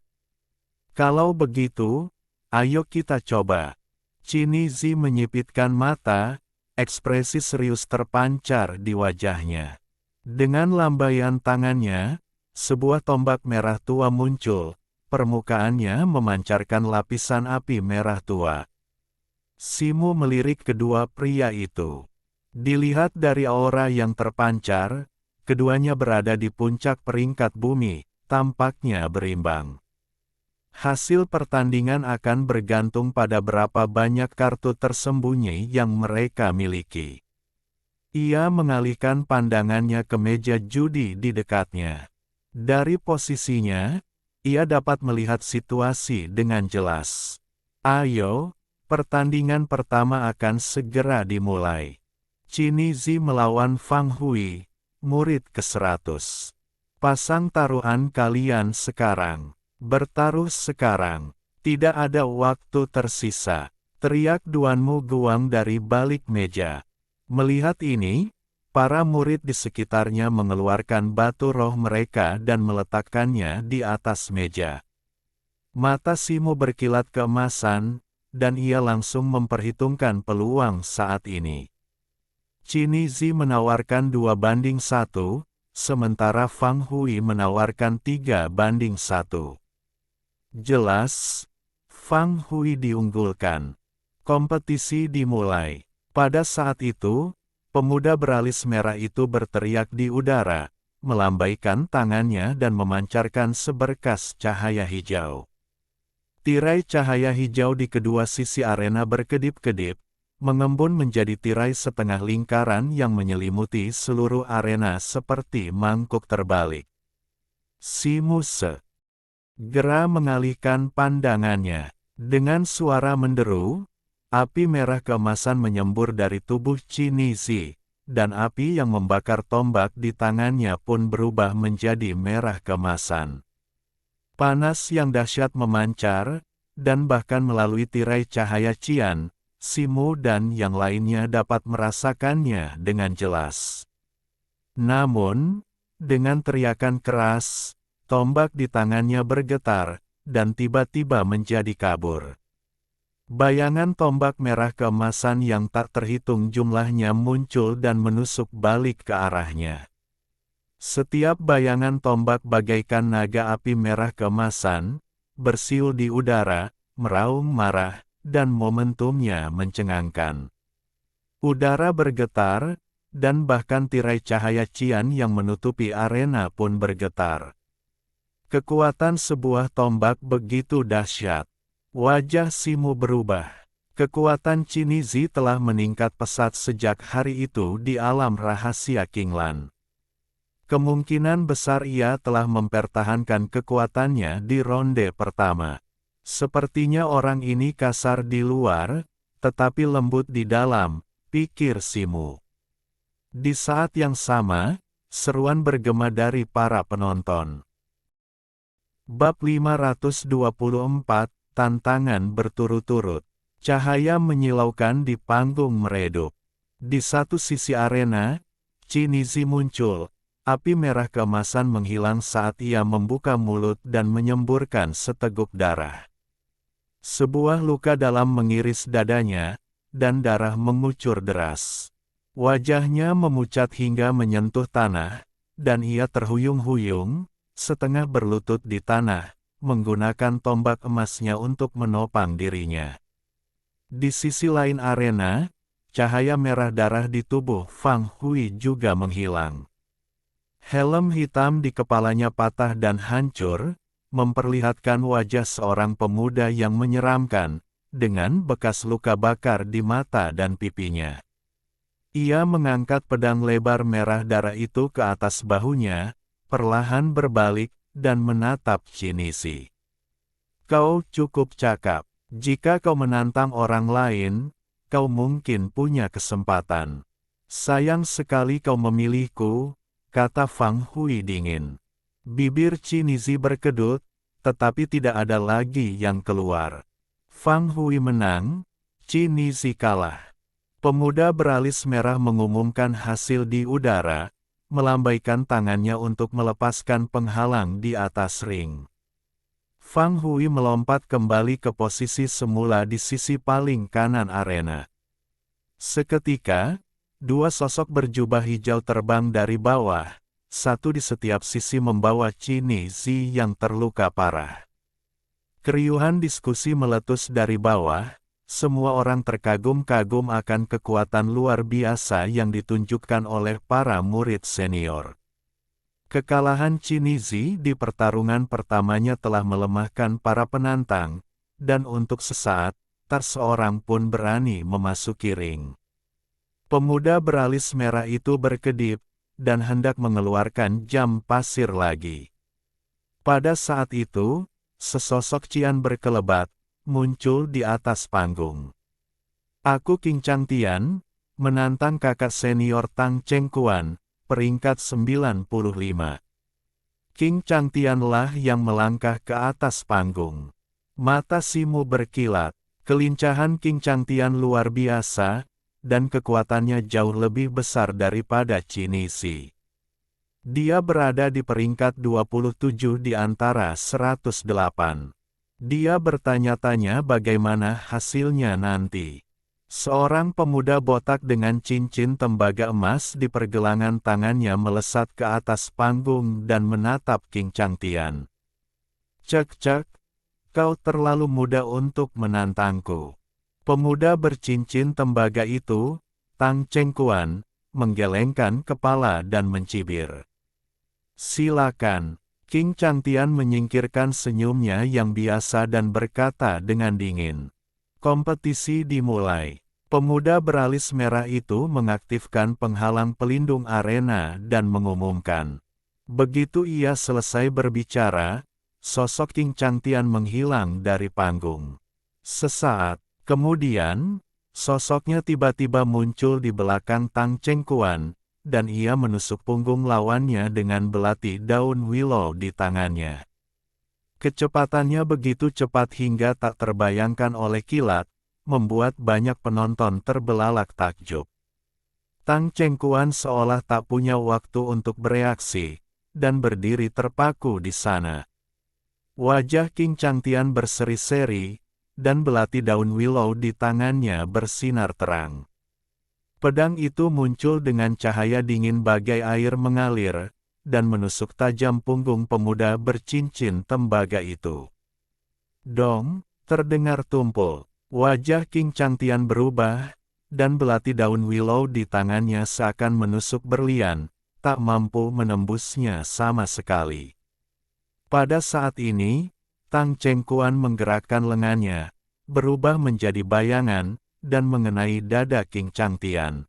Kalau begitu, ayo kita coba. Chinese menyipitkan mata, ekspresi serius terpancar di wajahnya. Dengan lambaian tangannya, sebuah tombak merah tua muncul, permukaannya memancarkan lapisan api merah tua. Simu melirik kedua pria itu. Dilihat dari aura yang terpancar, keduanya berada di puncak peringkat bumi, tampaknya berimbang. Hasil pertandingan akan bergantung pada berapa banyak kartu tersembunyi yang mereka miliki. Ia mengalihkan pandangannya ke meja judi di dekatnya. Dari posisinya, ia dapat melihat situasi dengan jelas. Ayo, pertandingan pertama akan segera dimulai. Chinese melawan Fang Hui, murid ke-100. Pasang taruhan kalian sekarang. Bertaruh sekarang. Tidak ada waktu tersisa. Teriak Duanmu Guang dari balik meja. Melihat ini, para murid di sekitarnya mengeluarkan batu roh mereka dan meletakkannya di atas meja. Mata Simu berkilat keemasan, dan ia langsung memperhitungkan peluang saat ini. Chinese menawarkan 2-1, sementara Fang Hui menawarkan 3-1. Jelas, Fang Hui diunggulkan. Kompetisi dimulai. Pada saat itu, pemuda beralis merah itu berteriak di udara, melambaikan tangannya dan memancarkan seberkas cahaya hijau. Tirai cahaya hijau di kedua sisi arena berkedip-kedip, mengembun menjadi tirai setengah lingkaran yang menyelimuti seluruh arena seperti mangkuk terbalik. Simu segera mengalihkan pandangannya. Dengan suara menderu, api merah keemasan menyembur dari tubuh Chinese, dan api yang membakar tombak di tangannya pun berubah menjadi merah keemasan. Panas yang dahsyat memancar, dan bahkan melalui tirai cahaya cian, Simu dan yang lainnya dapat merasakannya dengan jelas. Namun, dengan teriakan keras, tombak di tangannya bergetar, dan tiba-tiba menjadi kabur. Bayangan tombak merah keemasan yang tak terhitung jumlahnya muncul dan menusuk balik ke arahnya. Setiap bayangan tombak bagaikan naga api merah keemasan, bersiul di udara, meraung marah, dan momentumnya mencengangkan. Udara bergetar, dan bahkan tirai cahaya cian yang menutupi arena pun bergetar. Kekuatan sebuah tombak begitu dahsyat. Wajah Simu berubah. Kekuatan Chinese telah meningkat pesat sejak hari itu di alam rahasia Kinglan. Kemungkinan besar ia telah mempertahankan kekuatannya di ronde pertama. Sepertinya orang ini kasar di luar, tetapi lembut di dalam, pikir Simu. Di saat yang sama, seruan bergema dari para penonton. Bab 524, Tantangan berturut-turut. Cahaya menyilaukan di panggung meredup. Di satu sisi arena, Shinichi muncul. Api merah keemasan menghilang saat ia membuka mulut dan menyemburkan seteguk darah. Sebuah luka dalam mengiris dadanya, dan darah mengucur deras. Wajahnya memucat hingga menyentuh tanah, dan ia terhuyung-huyung, setengah berlutut di tanah, menggunakan tombak emasnya untuk menopang dirinya. Di sisi lain arena, cahaya merah darah di tubuh Fang Hui juga menghilang. Helm hitam di kepalanya patah dan hancur, memperlihatkan wajah seorang pemuda yang menyeramkan, dengan bekas luka bakar di mata dan pipinya. Ia mengangkat pedang lebar merah darah itu ke atas bahunya, perlahan berbalik, dan menatap Shinichi. Kau cukup cakap. Jika kau menantang orang lain, kau mungkin punya kesempatan. Sayang sekali kau memilihku, kata Fang Hui dingin. Bibir Shinichi berkedut, tetapi tidak ada lagi yang keluar. Fang Hui menang, Shinichi kalah. Pemuda beralis merah mengumumkan hasil di udara, melambaikan tangannya untuk melepaskan penghalang di atas ring. Fang Hui melompat kembali ke posisi semula di sisi paling kanan arena. Seketika, dua sosok berjubah hijau terbang dari bawah, satu di setiap sisi membawa Shinichi yang terluka parah. Keriuhan diskusi meletus dari bawah. Semua orang terkagum-kagum akan kekuatan luar biasa yang ditunjukkan oleh para murid senior. Kekalahan Shinichi di pertarungan pertamanya telah melemahkan para penantang, dan untuk sesaat, tak seorang pun berani memasuki ring. Pemuda beralis merah itu berkedip, dan hendak mengeluarkan jam pasir lagi. Pada saat itu, sesosok cian berkelebat, muncul di atas panggung. Aku King Changtian, menantang kakak senior Tang Chengquan, peringkat 95. King Changtianlah yang melangkah ke atas panggung. Mata Simu berkilat, kelincahan King Changtian luar biasa, dan kekuatannya jauh lebih besar daripada Shinichi. Dia berada di peringkat 27 di antara 108. Dia bertanya-tanya bagaimana hasilnya nanti. Seorang pemuda botak dengan cincin tembaga emas di pergelangan tangannya melesat ke atas panggung dan menatap King Changtian. Cek, kau terlalu muda untuk menantangku. Pemuda bercincin tembaga itu, Tang Chengquan, menggelengkan kepala dan mencibir. Silakan. King Changtian menyingkirkan senyumnya yang biasa dan berkata dengan dingin. Kompetisi dimulai. Pemuda beralis merah itu mengaktifkan penghalang pelindung arena dan mengumumkan. Begitu ia selesai berbicara, sosok King Changtian menghilang dari panggung. Sesaat kemudian, sosoknya tiba-tiba muncul di belakang Tang Chengquan, dan ia menusuk punggung lawannya dengan belati daun willow di tangannya. Kecepatannya begitu cepat hingga tak terbayangkan oleh kilat, membuat banyak penonton terbelalak takjub. Tang Chengquan seolah tak punya waktu untuk bereaksi, dan berdiri terpaku di sana. Wajah King Changtian berseri-seri, dan belati daun willow di tangannya bersinar terang. Pedang itu muncul dengan cahaya dingin bagai air mengalir, dan menusuk tajam punggung pemuda bercincin tembaga itu. Dong, terdengar tumpul. Wajah King Changtian berubah, dan belati daun willow di tangannya seakan menusuk berlian, tak mampu menembusnya sama sekali. Pada saat ini, Tang Chengquan menggerakkan lengannya, berubah menjadi bayangan, dan mengenai dada King Changtian.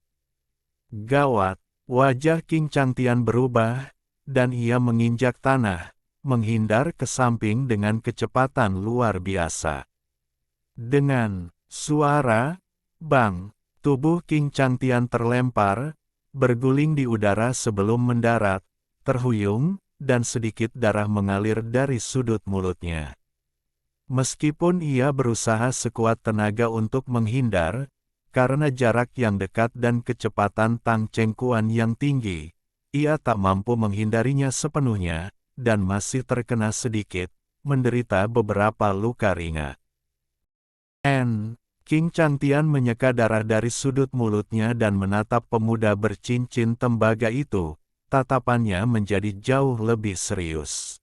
Gawat, wajah King Changtian berubah, dan ia menginjak tanah, menghindar ke samping dengan kecepatan luar biasa. Dengan suara bang, tubuh King Changtian terlempar, berguling di udara sebelum mendarat, terhuyung, dan sedikit darah mengalir dari sudut mulutnya. Meskipun ia berusaha sekuat tenaga untuk menghindar, karena jarak yang dekat dan kecepatan Tang Chengkuan yang tinggi, ia tak mampu menghindarinya sepenuhnya, dan masih terkena sedikit, menderita beberapa luka ringan. King Changtian menyeka darah dari sudut mulutnya dan menatap pemuda bercincin tembaga itu, tatapannya menjadi jauh lebih serius.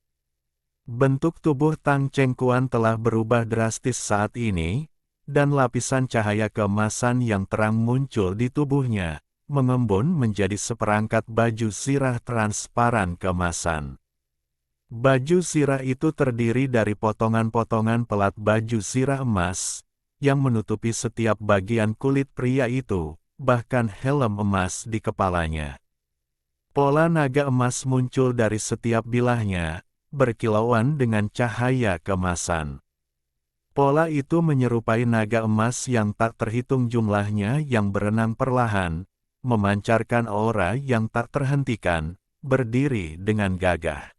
Bentuk tubuh Tang Chengkuan telah berubah drastis saat ini, dan lapisan cahaya keemasan yang terang muncul di tubuhnya, mengembun menjadi seperangkat baju zirah transparan keemasan. Baju zirah itu terdiri dari potongan-potongan pelat baju zirah emas, yang menutupi setiap bagian kulit pria itu, bahkan helm emas di kepalanya. Pola naga emas muncul dari setiap bilahnya, berkilauan dengan cahaya keemasan. Pola itu menyerupai naga emas yang tak terhitung jumlahnya yang berenang perlahan, memancarkan aura yang tak terhentikan, berdiri dengan gagah.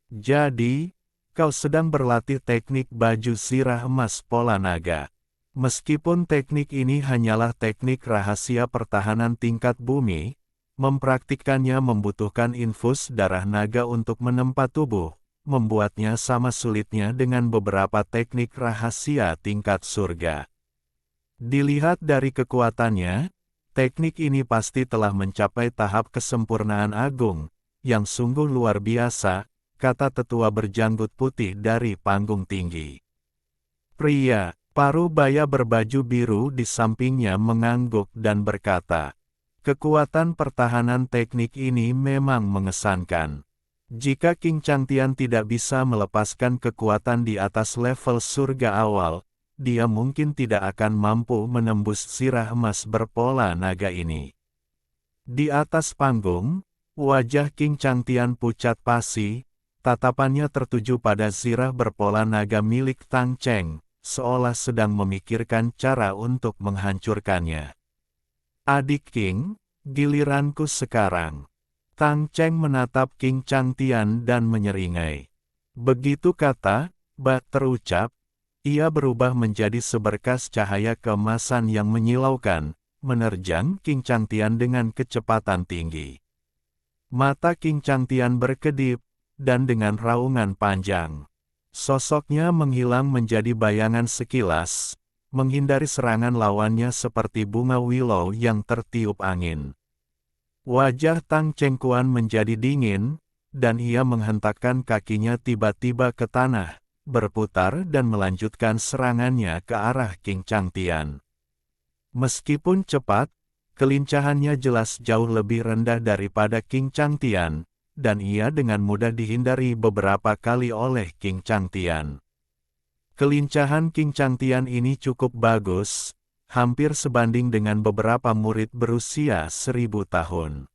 Jadi, kau sedang berlatih teknik baju zirah emas pola naga. Meskipun teknik ini hanyalah teknik rahasia pertahanan tingkat bumi, mempraktikkannya membutuhkan infus darah naga untuk menempa tubuh, membuatnya sama sulitnya dengan beberapa teknik rahasia tingkat surga. Dilihat dari kekuatannya, teknik ini pasti telah mencapai tahap kesempurnaan agung, yang sungguh luar biasa, kata tetua berjanggut putih dari panggung tinggi. Pria, paruh baya berbaju biru di sampingnya mengangguk dan berkata, kekuatan pertahanan teknik ini memang mengesankan. Jika King Changtian tidak bisa melepaskan kekuatan di atas level surga awal, dia mungkin tidak akan mampu menembus zirah emas berpola naga ini. Di atas panggung, wajah King Changtian pucat pasi, tatapannya tertuju pada zirah berpola naga milik Tang Cheng, seolah sedang memikirkan cara untuk menghancurkannya. Adik King, giliranku sekarang. Tang Cheng menatap King Changtian dan menyeringai. Begitu kata, terucap, ia berubah menjadi seberkas cahaya keemasan yang menyilaukan, menerjang King Changtian dengan kecepatan tinggi. Mata King Changtian berkedip, dan dengan raungan panjang. Sosoknya menghilang menjadi bayangan sekilas, menghindari serangan lawannya seperti bunga willow yang tertiup angin. Wajah Tang Chengkuan menjadi dingin, dan ia menghentakkan kakinya tiba-tiba ke tanah, berputar dan melanjutkan serangannya ke arah King Changtian. Meskipun cepat, kelincahannya jelas jauh lebih rendah daripada King Changtian, dan ia dengan mudah dihindari beberapa kali oleh King Changtian. Kelincahan King Changtian ini cukup bagus, hampir sebanding dengan beberapa murid berusia 1000 tahun.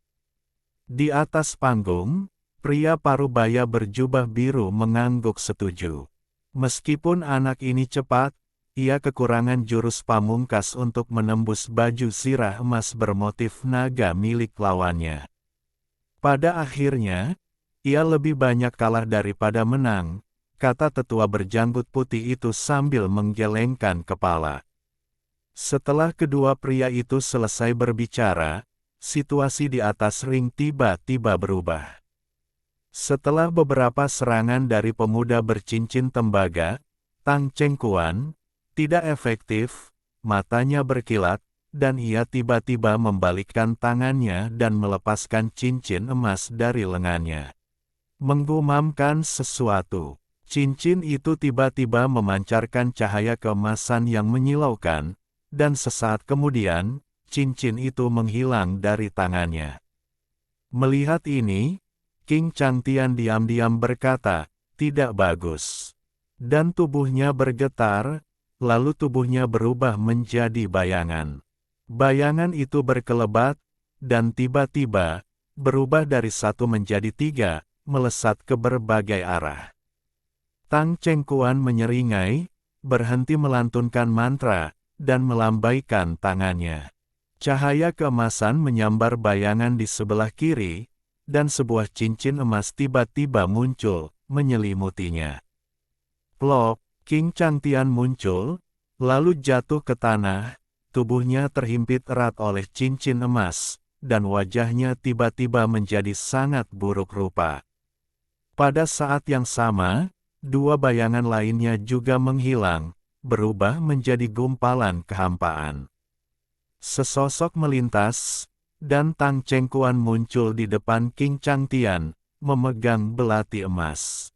Di atas panggung, pria parubaya berjubah biru mengangguk setuju. Meskipun anak ini cepat, ia kekurangan jurus pamungkas untuk menembus baju zirah emas bermotif naga milik lawannya. Pada akhirnya, ia lebih banyak kalah daripada menang, kata tetua berjanggut putih itu sambil menggelengkan kepala. Setelah kedua pria itu selesai berbicara, situasi di atas ring tiba-tiba berubah. Setelah beberapa serangan dari pemuda bercincin tembaga, Tang Chengkuan tidak efektif, matanya berkilat, dan ia tiba-tiba membalikkan tangannya dan melepaskan cincin emas dari lengannya. Menggumamkan sesuatu. Cincin itu tiba-tiba memancarkan cahaya keemasan yang menyilaukan, dan sesaat kemudian, cincin itu menghilang dari tangannya. Melihat ini, King Changtian diam-diam berkata, tidak bagus. Dan tubuhnya bergetar, lalu tubuhnya berubah menjadi bayangan. Bayangan itu berkelebat, dan tiba-tiba, berubah dari satu menjadi tiga, melesat ke berbagai arah. Tang Chengkuan menyeringai, berhenti melantunkan mantra, dan melambaikan tangannya. Cahaya keemasan menyambar bayangan di sebelah kiri, dan sebuah cincin emas tiba-tiba muncul, menyelimutinya. Plop, King Changtian muncul, lalu jatuh ke tanah, tubuhnya terhimpit erat oleh cincin emas, dan wajahnya tiba-tiba menjadi sangat buruk rupa. Pada saat yang sama, dua bayangan lainnya juga menghilang, berubah menjadi gumpalan kehampaan. Sesosok melintas, dan Tang Chengkuan muncul di depan King Changtian, memegang belati emas.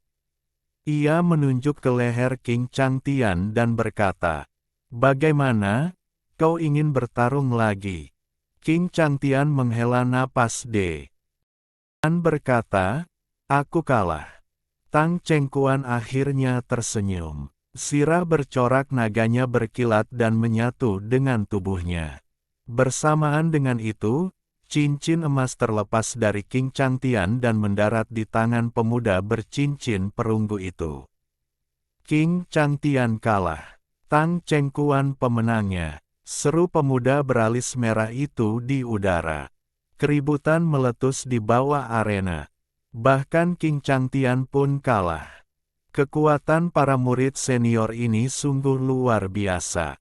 Ia menunjuk ke leher King Changtian dan berkata, "Bagaimana? Kau ingin bertarung lagi?" King Changtian menghela napas dan berkata, "Aku kalah." Tang Chengkuan akhirnya tersenyum. Sirah bercorak naganya berkilat dan menyatu dengan tubuhnya. Bersamaan dengan itu, cincin emas terlepas dari King Changtian dan mendarat di tangan pemuda bercincin perunggu itu. King Changtian kalah. Tang Chengkuan pemenangnya. Seru pemuda beralis merah itu di udara. Keributan meletus di bawah arena. Bahkan King Changtian pun kalah. Kekuatan para murid senior ini sungguh luar biasa.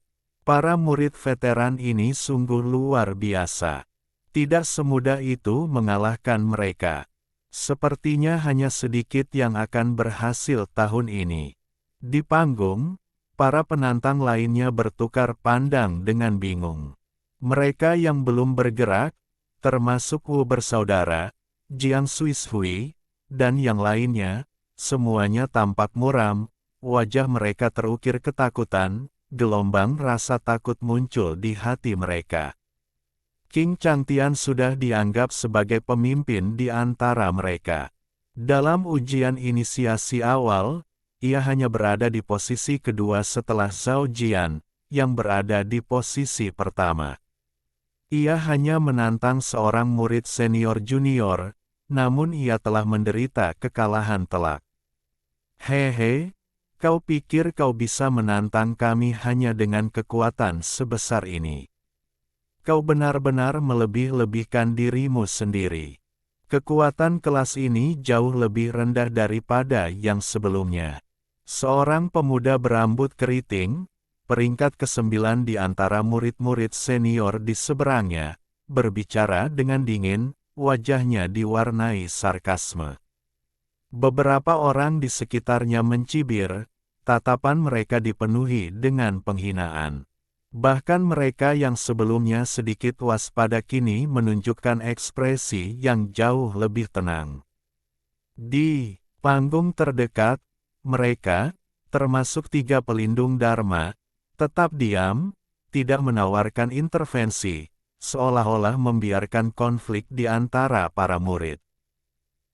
Para murid veteran ini sungguh luar biasa. Tidak semudah itu mengalahkan mereka. Sepertinya hanya sedikit yang akan berhasil tahun ini. Di panggung, para penantang lainnya bertukar pandang dengan bingung. Mereka yang belum bergerak, termasuk Wu bersaudara, Jiang Suishui, dan yang lainnya, semuanya tampak muram, wajah mereka terukir ketakutan. Gelombang rasa takut muncul di hati mereka. King Changtian sudah dianggap sebagai pemimpin di antara mereka. Dalam ujian inisiasi awal, ia hanya berada di posisi kedua setelah Zhao Jian, yang berada di posisi pertama. Ia hanya menantang seorang murid senior junior, namun ia telah menderita kekalahan telak. Hehe. Kau pikir kau bisa menantang kami hanya dengan kekuatan sebesar ini? Kau benar-benar melebih-lebihkan dirimu sendiri. Kekuatan kelas ini jauh lebih rendah daripada yang sebelumnya. Seorang pemuda berambut keriting, peringkat ke-9 di antara murid-murid senior di seberangnya, berbicara dengan dingin, wajahnya diwarnai sarkasme. Beberapa orang di sekitarnya mencibir, tatapan mereka dipenuhi dengan penghinaan. Bahkan mereka yang sebelumnya sedikit waspada kini menunjukkan ekspresi yang jauh lebih tenang. Di panggung terdekat, mereka, termasuk 3 pelindung Dharma, tetap diam, tidak menawarkan intervensi, seolah-olah membiarkan konflik di antara para murid.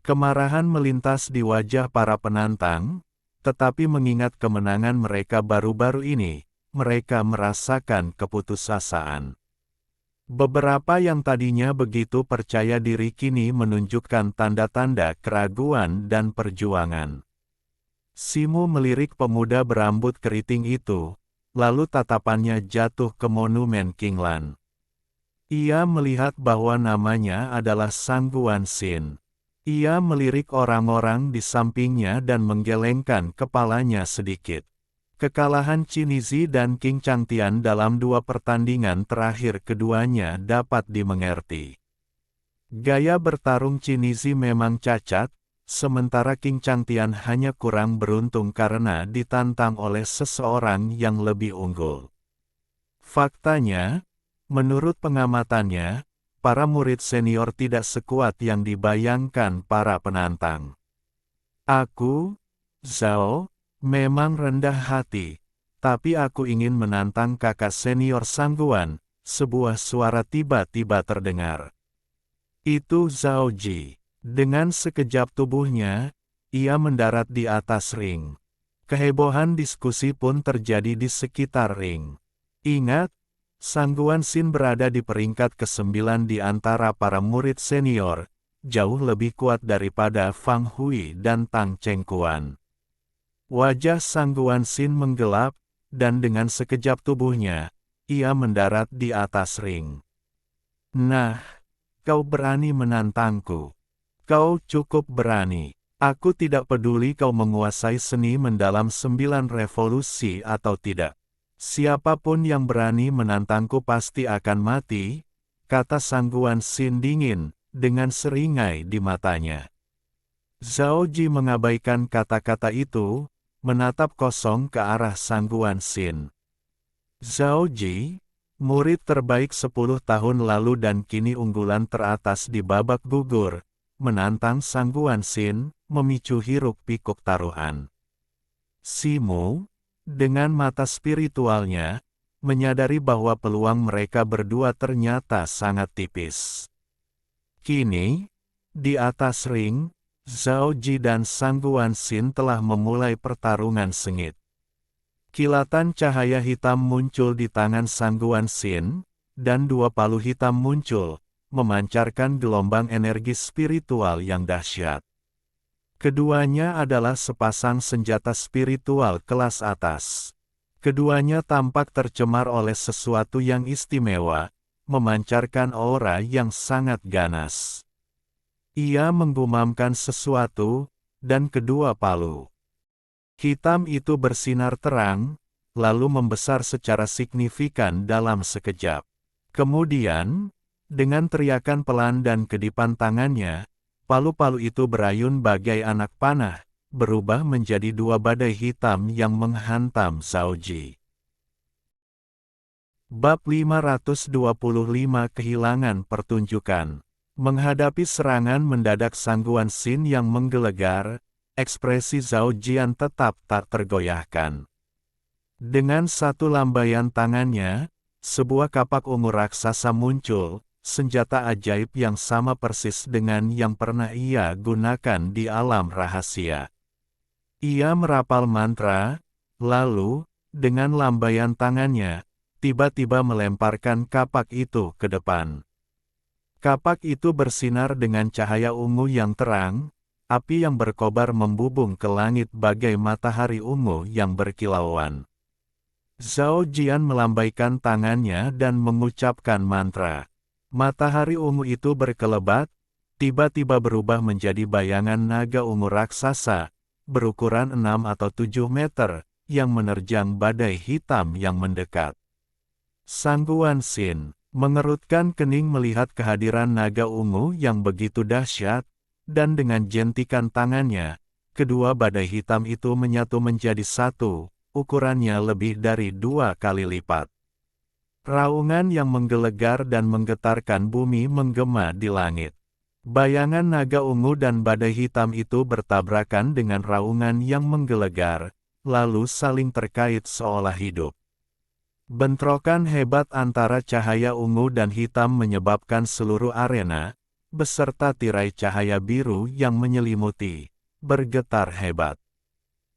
Kemarahan melintas di wajah para penantang, tetapi mengingat kemenangan mereka baru-baru ini, mereka merasakan keputusasaan. Beberapa yang tadinya begitu percaya diri kini menunjukkan tanda-tanda keraguan dan perjuangan. Simu melirik pemuda berambut keriting itu, lalu tatapannya jatuh ke monumen Qinglan. Ia melihat bahwa namanya adalah Sangguan Xin. Ia melirik orang-orang di sampingnya dan menggelengkan kepalanya sedikit. Kekalahan Qinizi dan King Changtian dalam 2 pertandingan terakhir keduanya dapat dimengerti. Gaya bertarung Qinizi memang cacat, sementara King Changtian hanya kurang beruntung karena ditantang oleh seseorang yang lebih unggul. Faktanya, menurut pengamatannya, para murid senior tidak sekuat yang dibayangkan para penantang. Aku, Zhao, memang rendah hati, tapi aku ingin menantang kakak senior Sangguan, sebuah suara tiba-tiba terdengar. Itu Zhao Ji. Dengan sekejap tubuhnya, ia mendarat di atas ring. Kehebohan diskusi pun terjadi di sekitar ring. Ingat, Sangguan Xin berada di peringkat ke-9 di antara para murid senior, jauh lebih kuat daripada Fang Hui dan Tang Chengkuan. Wajah Sangguan Xin menggelap, dan dengan sekejap tubuhnya, ia mendarat di atas ring. Nah, kau berani menantangku. Kau cukup berani. Aku tidak peduli kau menguasai seni mendalam 9 revolusi atau tidak. Siapapun yang berani menantangku pasti akan mati, kata Sang Guan Xin dingin, dengan seringai di matanya. Zhao Ji mengabaikan kata-kata itu, menatap kosong ke arah Sang Guan Xin. Zhao Ji, murid terbaik 10 tahun lalu dan kini unggulan teratas di babak gugur, menantang Sang Guan Xin, memicu hiruk-pikuk taruhan. Simu, dengan mata spiritualnya, menyadari bahwa peluang mereka berdua ternyata sangat tipis. Kini, di atas ring, Zhao Ji dan Sang Guan Xin telah memulai pertarungan sengit. Kilatan cahaya hitam muncul di tangan Sang Guan Xin, dan dua palu hitam muncul, memancarkan gelombang energi spiritual yang dahsyat. Keduanya adalah sepasang senjata spiritual kelas atas. Keduanya tampak tercemar oleh sesuatu yang istimewa, memancarkan aura yang sangat ganas. Ia menggumamkan sesuatu, dan kedua palu hitam itu bersinar terang, lalu membesar secara signifikan dalam sekejap. Kemudian, dengan teriakan pelan dan kedipan tangannya, palu-palu itu berayun bagai anak panah, berubah menjadi dua badai hitam yang menghantam Zhao Ji. Bab 525 Kehilangan Pertunjukan. Menghadapi serangan mendadak Sang Guan Xin yang menggelegar, ekspresi Zhao Jian tetap tak tergoyahkan. Dengan satu lambaian tangannya, sebuah kapak ungu raksasa muncul, senjata ajaib yang sama persis dengan yang pernah ia gunakan di alam rahasia. Ia merapal mantra, lalu, dengan lambaian tangannya, tiba-tiba melemparkan kapak itu ke depan. Kapak itu bersinar dengan cahaya ungu yang terang, api yang berkobar membubung ke langit bagai matahari ungu yang berkilauan. Zhao Jian melambaikan tangannya dan mengucapkan mantra. Matahari ungu itu berkelebat, tiba-tiba berubah menjadi bayangan naga ungu raksasa, berukuran 6 atau 7 meter, yang menerjang badai hitam yang mendekat. Sang Guan Xin mengerutkan kening melihat kehadiran naga ungu yang begitu dahsyat, dan dengan jentikan tangannya, kedua badai hitam itu menyatu menjadi satu, ukurannya lebih dari 2 kali lipat. Raungan yang menggelegar dan menggetarkan bumi menggema di langit. Bayangan naga ungu dan badai hitam itu bertabrakan dengan raungan yang menggelegar, lalu saling terkait seolah hidup. Bentrokan hebat antara cahaya ungu dan hitam menyebabkan seluruh arena, beserta tirai cahaya biru yang menyelimuti, bergetar hebat.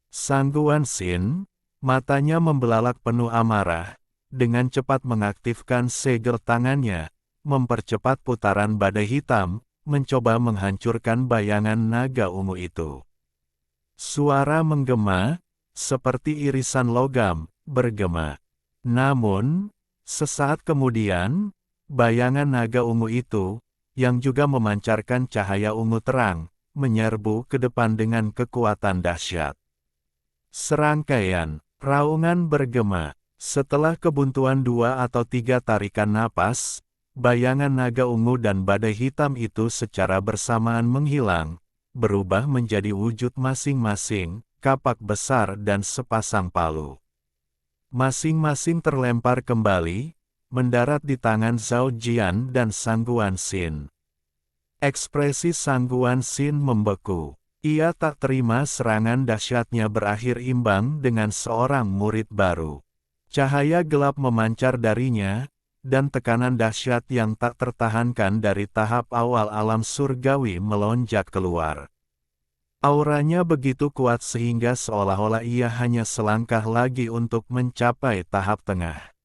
Sang Guan Xin, matanya membelalak penuh amarah, dengan cepat mengaktifkan segel tangannya, mempercepat putaran badai hitam, mencoba menghancurkan bayangan naga ungu itu. Suara menggema, seperti irisan logam, bergema. Namun, sesaat kemudian, bayangan naga ungu itu, yang juga memancarkan cahaya ungu terang, menyerbu ke depan dengan kekuatan dahsyat. Serangkaian raungan bergema. Setelah kebuntuan 2 atau 3 tarikan napas, bayangan naga ungu dan badai hitam itu secara bersamaan menghilang, berubah menjadi wujud masing-masing, kapak besar dan sepasang palu. Masing-masing terlempar kembali, mendarat di tangan Zhao Jian dan Sang Guan Xin. Ekspresi Sang Guan Xin membeku. Ia tak terima serangan dahsyatnya berakhir imbang dengan seorang murid baru. Cahaya gelap memancar darinya, dan tekanan dahsyat yang tak tertahankan dari tahap awal alam surgawi melonjak keluar. Auranya begitu kuat sehingga seolah-olah ia hanya selangkah lagi untuk mencapai tahap tengah.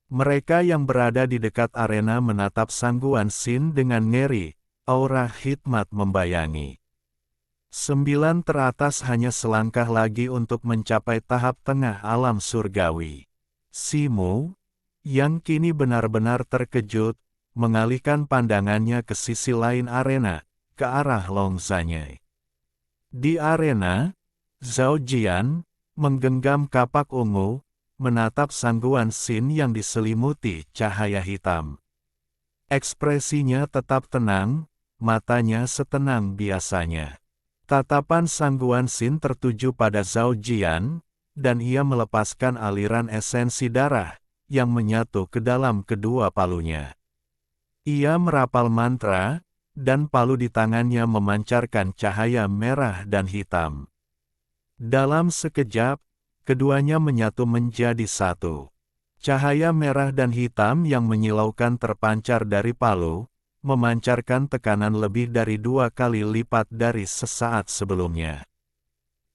Mereka yang berada di dekat arena menatap Sang Guan Xin dengan ngeri, aura hikmat membayangi. 9 teratas hanya selangkah lagi untuk mencapai tahap tengah alam surgawi. Simu, yang kini benar-benar terkejut, mengalihkan pandangannya ke sisi lain arena, ke arah Long Zanyai. Di arena, Zhao Jian menggenggam kapak ungu, menatap Sang Guan Xin yang diselimuti cahaya hitam. Ekspresinya tetap tenang, matanya setenang biasanya. Tatapan Sang Guan Xin tertuju pada Zhao Jian, dan ia melepaskan aliran esensi darah yang menyatu ke dalam kedua palunya. Ia merapal mantra, dan palu di tangannya memancarkan cahaya merah dan hitam. Dalam sekejap, keduanya menyatu menjadi satu. Cahaya merah dan hitam yang menyilaukan terpancar dari palu, memancarkan tekanan lebih dari 2 kali lipat dari sesaat sebelumnya.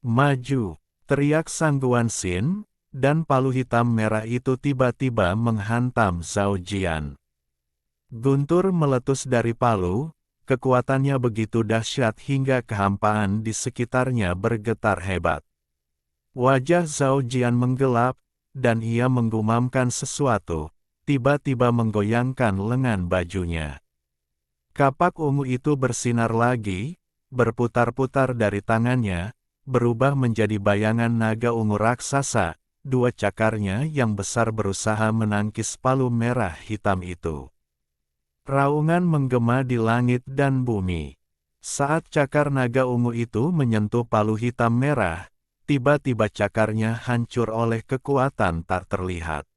"Maju!" teriak Sang Guan Xin, dan palu hitam merah itu tiba-tiba menghantam Zhao Jian. Guntur meletus dari palu, kekuatannya begitu dahsyat hingga kehampaan di sekitarnya bergetar hebat. Wajah Zhao Jian menggelap, dan ia menggumamkan sesuatu, tiba-tiba menggoyangkan lengan bajunya. Kapak ungu itu bersinar lagi, berputar-putar dari tangannya, berubah menjadi bayangan naga ungu raksasa, 2 cakarnya yang besar berusaha menangkis palu merah hitam itu. Raungan menggema di langit dan bumi. Saat cakar naga ungu itu menyentuh palu hitam merah, tiba-tiba cakarnya hancur oleh kekuatan tak terlihat.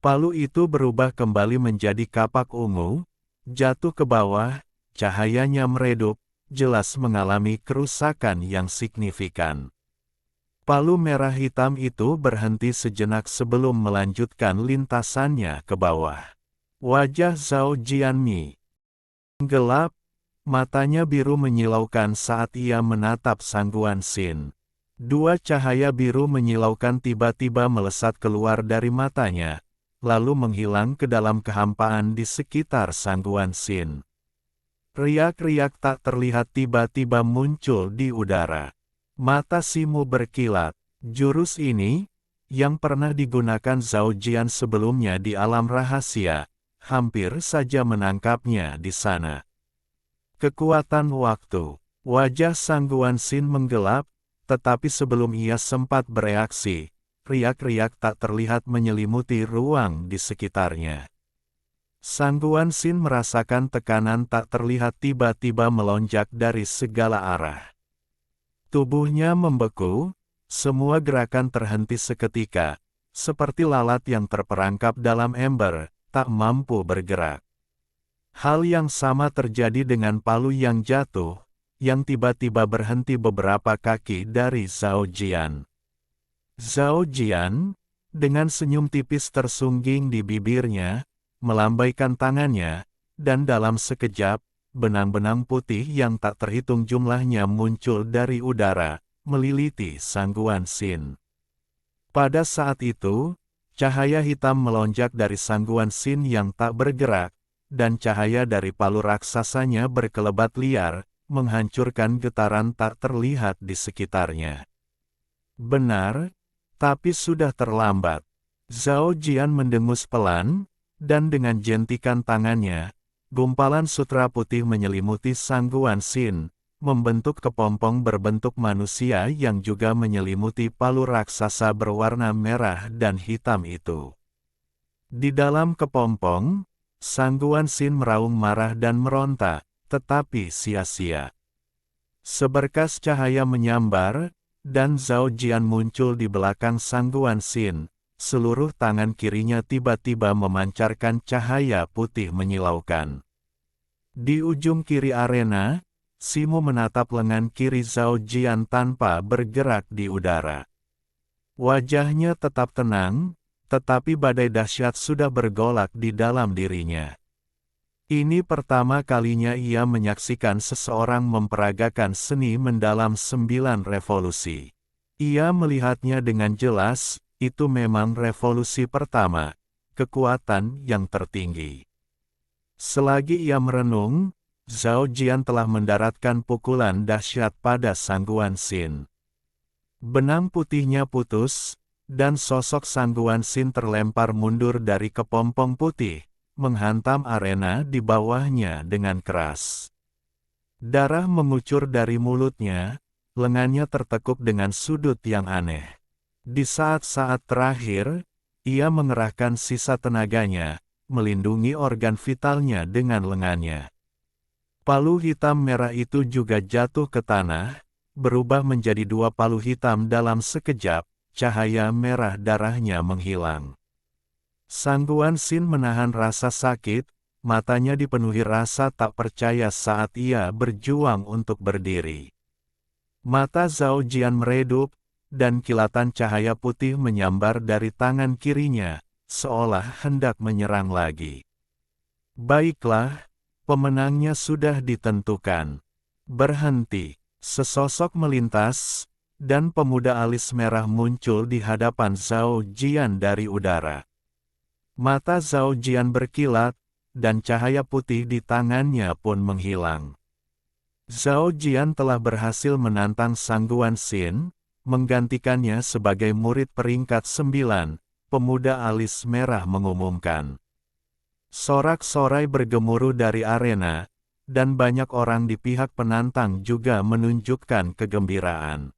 Palu itu berubah kembali menjadi kapak ungu, jatuh ke bawah, cahayanya meredup, jelas mengalami kerusakan yang signifikan. Palu merah hitam itu berhenti sejenak sebelum melanjutkan lintasannya ke bawah. Wajah Zhao Jianmi gelap, matanya biru menyilaukan saat ia menatap Sang Guan Xin. 2 cahaya biru menyilaukan tiba-tiba melesat keluar dari matanya, lalu menghilang ke dalam kehampaan di sekitar Sang Guan Xin. Riak-riak tak terlihat tiba-tiba muncul di udara. Mata Simu berkilat. Jurus ini, yang pernah digunakan Zhao Jian sebelumnya di alam rahasia, hampir saja menangkapnya di sana. Kekuatan waktu. Wajah Sang Guan Xin menggelap, tetapi sebelum ia sempat bereaksi, riak-riak tak terlihat menyelimuti ruang di sekitarnya. Sang Guan Xin merasakan tekanan tak terlihat tiba-tiba melonjak dari segala arah. Tubuhnya membeku, semua gerakan terhenti seketika, seperti lalat yang terperangkap dalam ember, tak mampu bergerak. Hal yang sama terjadi dengan palu yang jatuh, yang tiba-tiba berhenti beberapa kaki dari Zhao Jian. Zhao Jian, dengan senyum tipis tersungging di bibirnya, melambaikan tangannya, dan dalam sekejap, benang-benang putih yang tak terhitung jumlahnya muncul dari udara, meliliti Sang Guan Xin. Pada saat itu, cahaya hitam melonjak dari Sang Guan Xin yang tak bergerak, dan cahaya dari palu raksasanya berkelebat liar, menghancurkan getaran tak terlihat di sekitarnya. Benar, tapi sudah terlambat. Zhao Jian mendengus pelan, dan dengan jentikan tangannya, gumpalan sutra putih menyelimuti Sang Guan Xin, membentuk kepompong berbentuk manusia yang juga menyelimuti palu raksasa berwarna merah dan hitam itu. Di dalam kepompong, Sang Guan Xin meraung marah dan meronta, tetapi sia-sia. Seberkas cahaya menyambar, dan Zhao Jian muncul di belakang Sang Guan Xin. Seluruh tangan kirinya tiba-tiba memancarkan cahaya putih menyilaukan. Di ujung kiri arena, Simu menatap lengan kiri Zhao Jian tanpa bergerak di udara. Wajahnya tetap tenang, tetapi badai dahsyat sudah bergolak di dalam dirinya. Ini pertama kalinya ia menyaksikan seseorang memperagakan seni mendalam 9 revolusi. Ia melihatnya dengan jelas, itu memang revolusi pertama, kekuatan yang tertinggi. Selagi ia merenung, Zhao Jian telah mendaratkan pukulan dahsyat pada Sang Guan Xin. Benang putihnya putus, dan sosok Sang Guan Xin terlempar mundur dari kepompong putih, menghantam arena di bawahnya dengan keras. Darah mengucur dari mulutnya, lengannya tertekuk dengan sudut yang aneh. Di saat-saat terakhir, ia mengerahkan sisa tenaganya, melindungi organ vitalnya dengan lengannya. Palu hitam merah itu juga jatuh ke tanah, berubah menjadi dua palu hitam dalam sekejap, cahaya merah darahnya menghilang. Sangguan Sin menahan rasa sakit, matanya dipenuhi rasa tak percaya saat ia berjuang untuk berdiri. Mata Zhao Jian meredup, dan kilatan cahaya putih menyambar dari tangan kirinya, seolah hendak menyerang lagi. Baiklah, pemenangnya sudah ditentukan. Berhenti, sesosok melintas, dan pemuda alis merah muncul di hadapan Zhao Jian dari udara. Mata Zhao Jian berkilat, dan cahaya putih di tangannya pun menghilang. Zhao Jian telah berhasil menantang Sangguan Sin, menggantikannya sebagai murid peringkat 9, pemuda alis merah mengumumkan. Sorak-sorai bergemuruh dari arena, dan banyak orang di pihak penantang juga menunjukkan kegembiraan.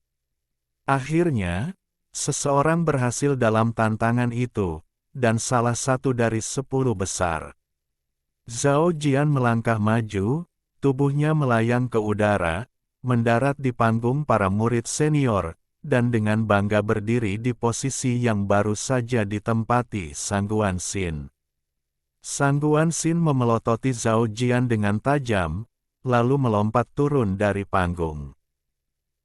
Akhirnya, seseorang berhasil dalam tantangan itu, dan salah satu dari 10 besar. Zhao Jian melangkah maju, tubuhnya melayang ke udara, mendarat di panggung para murid senior, dan dengan bangga berdiri di posisi yang baru saja ditempati Sangguan Sin. Sangguan Sin memelototi Zhao Jian dengan tajam, lalu melompat turun dari panggung.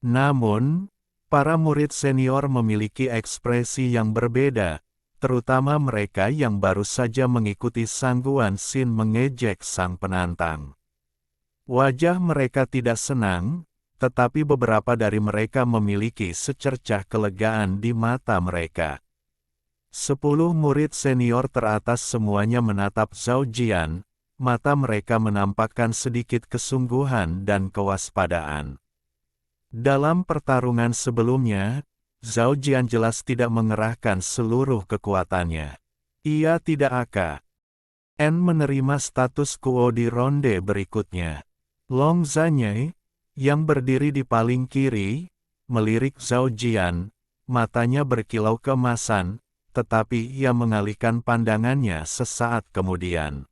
Namun, para murid senior memiliki ekspresi yang berbeda, terutama mereka yang baru saja mengikuti Sangguan Sin mengejek sang penantang. Wajah mereka tidak senang, tetapi beberapa dari mereka memiliki secercah kelegaan di mata mereka. 10 murid senior teratas semuanya menatap Zhao Jian, mata mereka menampakkan sedikit kesungguhan dan kewaspadaan. Dalam pertarungan sebelumnya, Zhao Jian jelas tidak mengerahkan seluruh kekuatannya. Ia tidak akan menerima status quo di ronde berikutnya. Long Zanyai, yang berdiri di paling kiri, melirik Zhao Jian, matanya berkilau keemasan, tetapi ia mengalihkan pandangannya sesaat kemudian.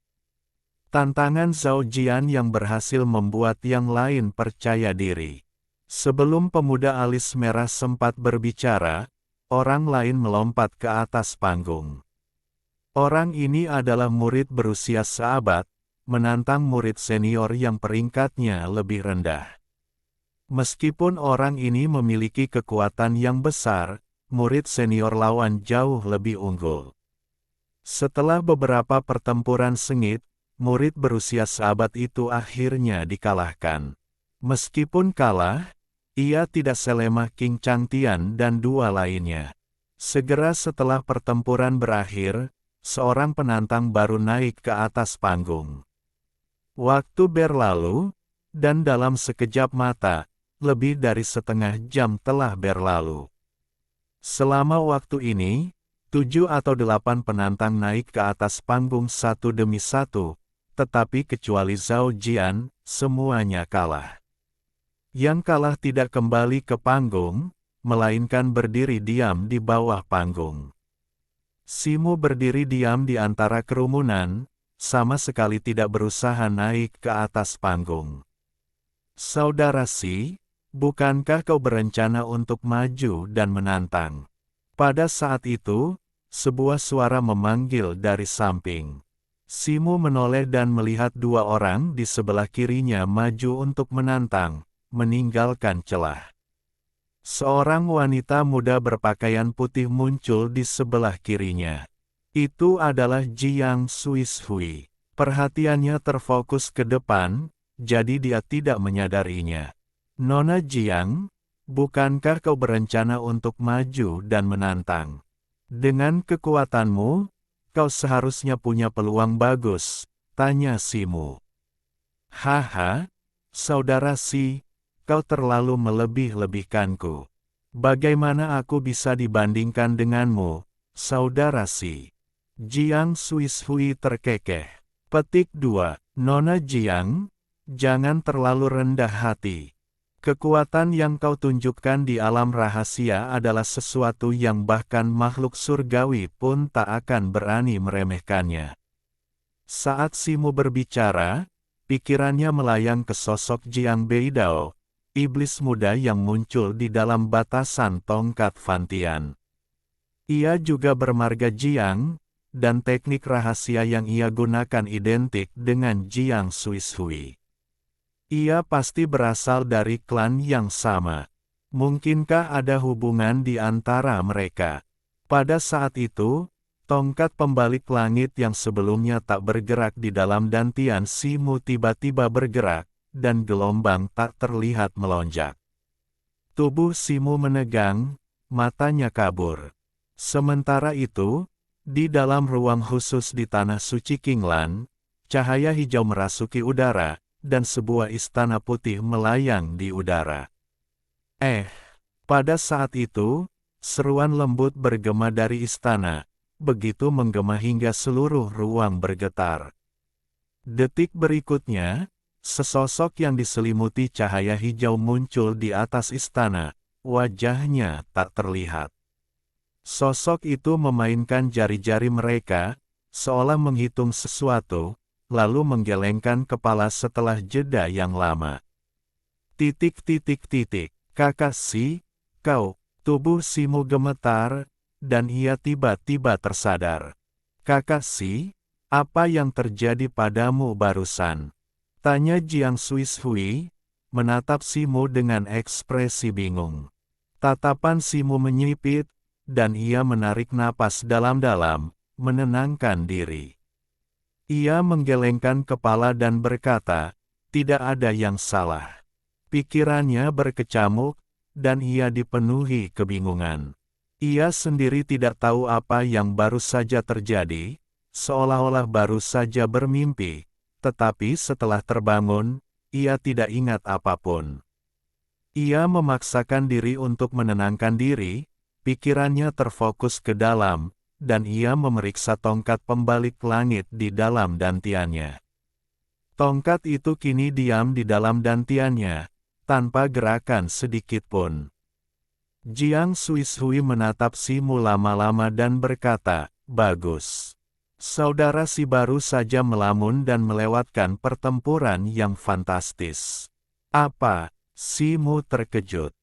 Tantangan Zhao Jian yang berhasil membuat yang lain percaya diri. Sebelum pemuda alis merah sempat berbicara, orang lain melompat ke atas panggung. Orang ini adalah murid berusia seabad, menantang murid senior yang peringkatnya lebih rendah. Meskipun orang ini memiliki kekuatan yang besar, murid senior lawan jauh lebih unggul. Setelah beberapa pertempuran sengit, murid berusia seabad itu akhirnya dikalahkan. Meskipun kalah, ia tidak selemah King Changtian dan dua lainnya. Segera setelah pertempuran berakhir, seorang penantang baru naik ke atas panggung. Waktu berlalu, dan dalam sekejap mata, lebih dari setengah jam telah berlalu. Selama waktu ini, 7 atau 8 penantang naik ke atas panggung satu demi satu, tetapi kecuali Zhao Jian, semuanya kalah. Yang kalah tidak kembali ke panggung, melainkan berdiri diam di bawah panggung. Simu berdiri diam di antara kerumunan, sama sekali tidak berusaha naik ke atas panggung. Saudara Si, bukankah kau berencana untuk maju dan menantang? Pada saat itu, sebuah suara memanggil dari samping. Simu menoleh dan melihat dua orang di sebelah kirinya maju untuk menantang, meninggalkan celah. Seorang wanita muda berpakaian putih muncul di sebelah kirinya. Itu adalah Jiang Suishui. Perhatiannya terfokus ke depan, jadi dia tidak menyadarinya. Nona Jiang, bukankah kau berencana untuk maju dan menantang? Dengan kekuatanmu, kau seharusnya punya peluang bagus, tanya Simu. Haha, saudara Si, kau terlalu melebih-lebihkanku. Bagaimana aku bisa dibandingkan denganmu, saudara Si? Jiang Suishui terkekeh. Petik 2. Nona Jiang, Jangan terlalu rendah hati. Kekuatan yang kau tunjukkan di alam rahasia adalah sesuatu yang bahkan makhluk surgawi pun tak akan berani meremehkannya. Saat Simu berbicara, pikirannya melayang ke sosok Jiang Beidao, iblis muda yang muncul di dalam batasan tongkat Fantian. Ia juga bermarga Jiang, dan teknik rahasia yang ia gunakan identik dengan Jiang Suishui. Ia pasti berasal dari klan yang sama. Mungkinkah ada hubungan di antara mereka? Pada saat itu, tongkat pembalik langit yang sebelumnya tak bergerak di dalam dantian Simu tiba-tiba bergerak, dan gelombang tak terlihat melonjak. Tubuh Simu menegang, matanya kabur. Sementara itu, di dalam ruang khusus di Tanah Suci Qinglan, cahaya hijau merasuki udara, dan sebuah istana putih melayang di udara. Pada saat itu, seruan lembut bergema dari istana, begitu menggema hingga seluruh ruang bergetar. Detik berikutnya, sesosok yang diselimuti cahaya hijau muncul di atas istana, wajahnya tak terlihat. Sosok itu memainkan jari-jari mereka, seolah menghitung sesuatu, lalu menggelengkan kepala setelah jeda yang lama. Kakak Si, kau, tubuh Simu gemetar, dan ia tiba-tiba tersadar. Kakak Si, apa yang terjadi padamu barusan? Tanya Jiang Suishui, menatap Simu dengan ekspresi bingung. Tatapan Simu menyipit, dan ia menarik napas dalam-dalam, menenangkan diri. Ia menggelengkan kepala dan berkata, tidak ada yang salah. Pikirannya berkecamuk, dan ia dipenuhi kebingungan. Ia sendiri tidak tahu apa yang baru saja terjadi, seolah-olah baru saja bermimpi, tetapi setelah terbangun, ia tidak ingat apapun. Ia memaksakan diri untuk menenangkan diri, pikirannya terfokus ke dalam, dan ia memeriksa tongkat pembalik langit di dalam dantiannya. Tongkat itu kini diam di dalam dantiannya, tanpa gerakan sedikit pun. Jiang Suishui menatap Simu lama-lama dan berkata, bagus. Saudara Si baru saja melamun dan melewatkan pertempuran yang fantastis. Apa? Simu terkejut.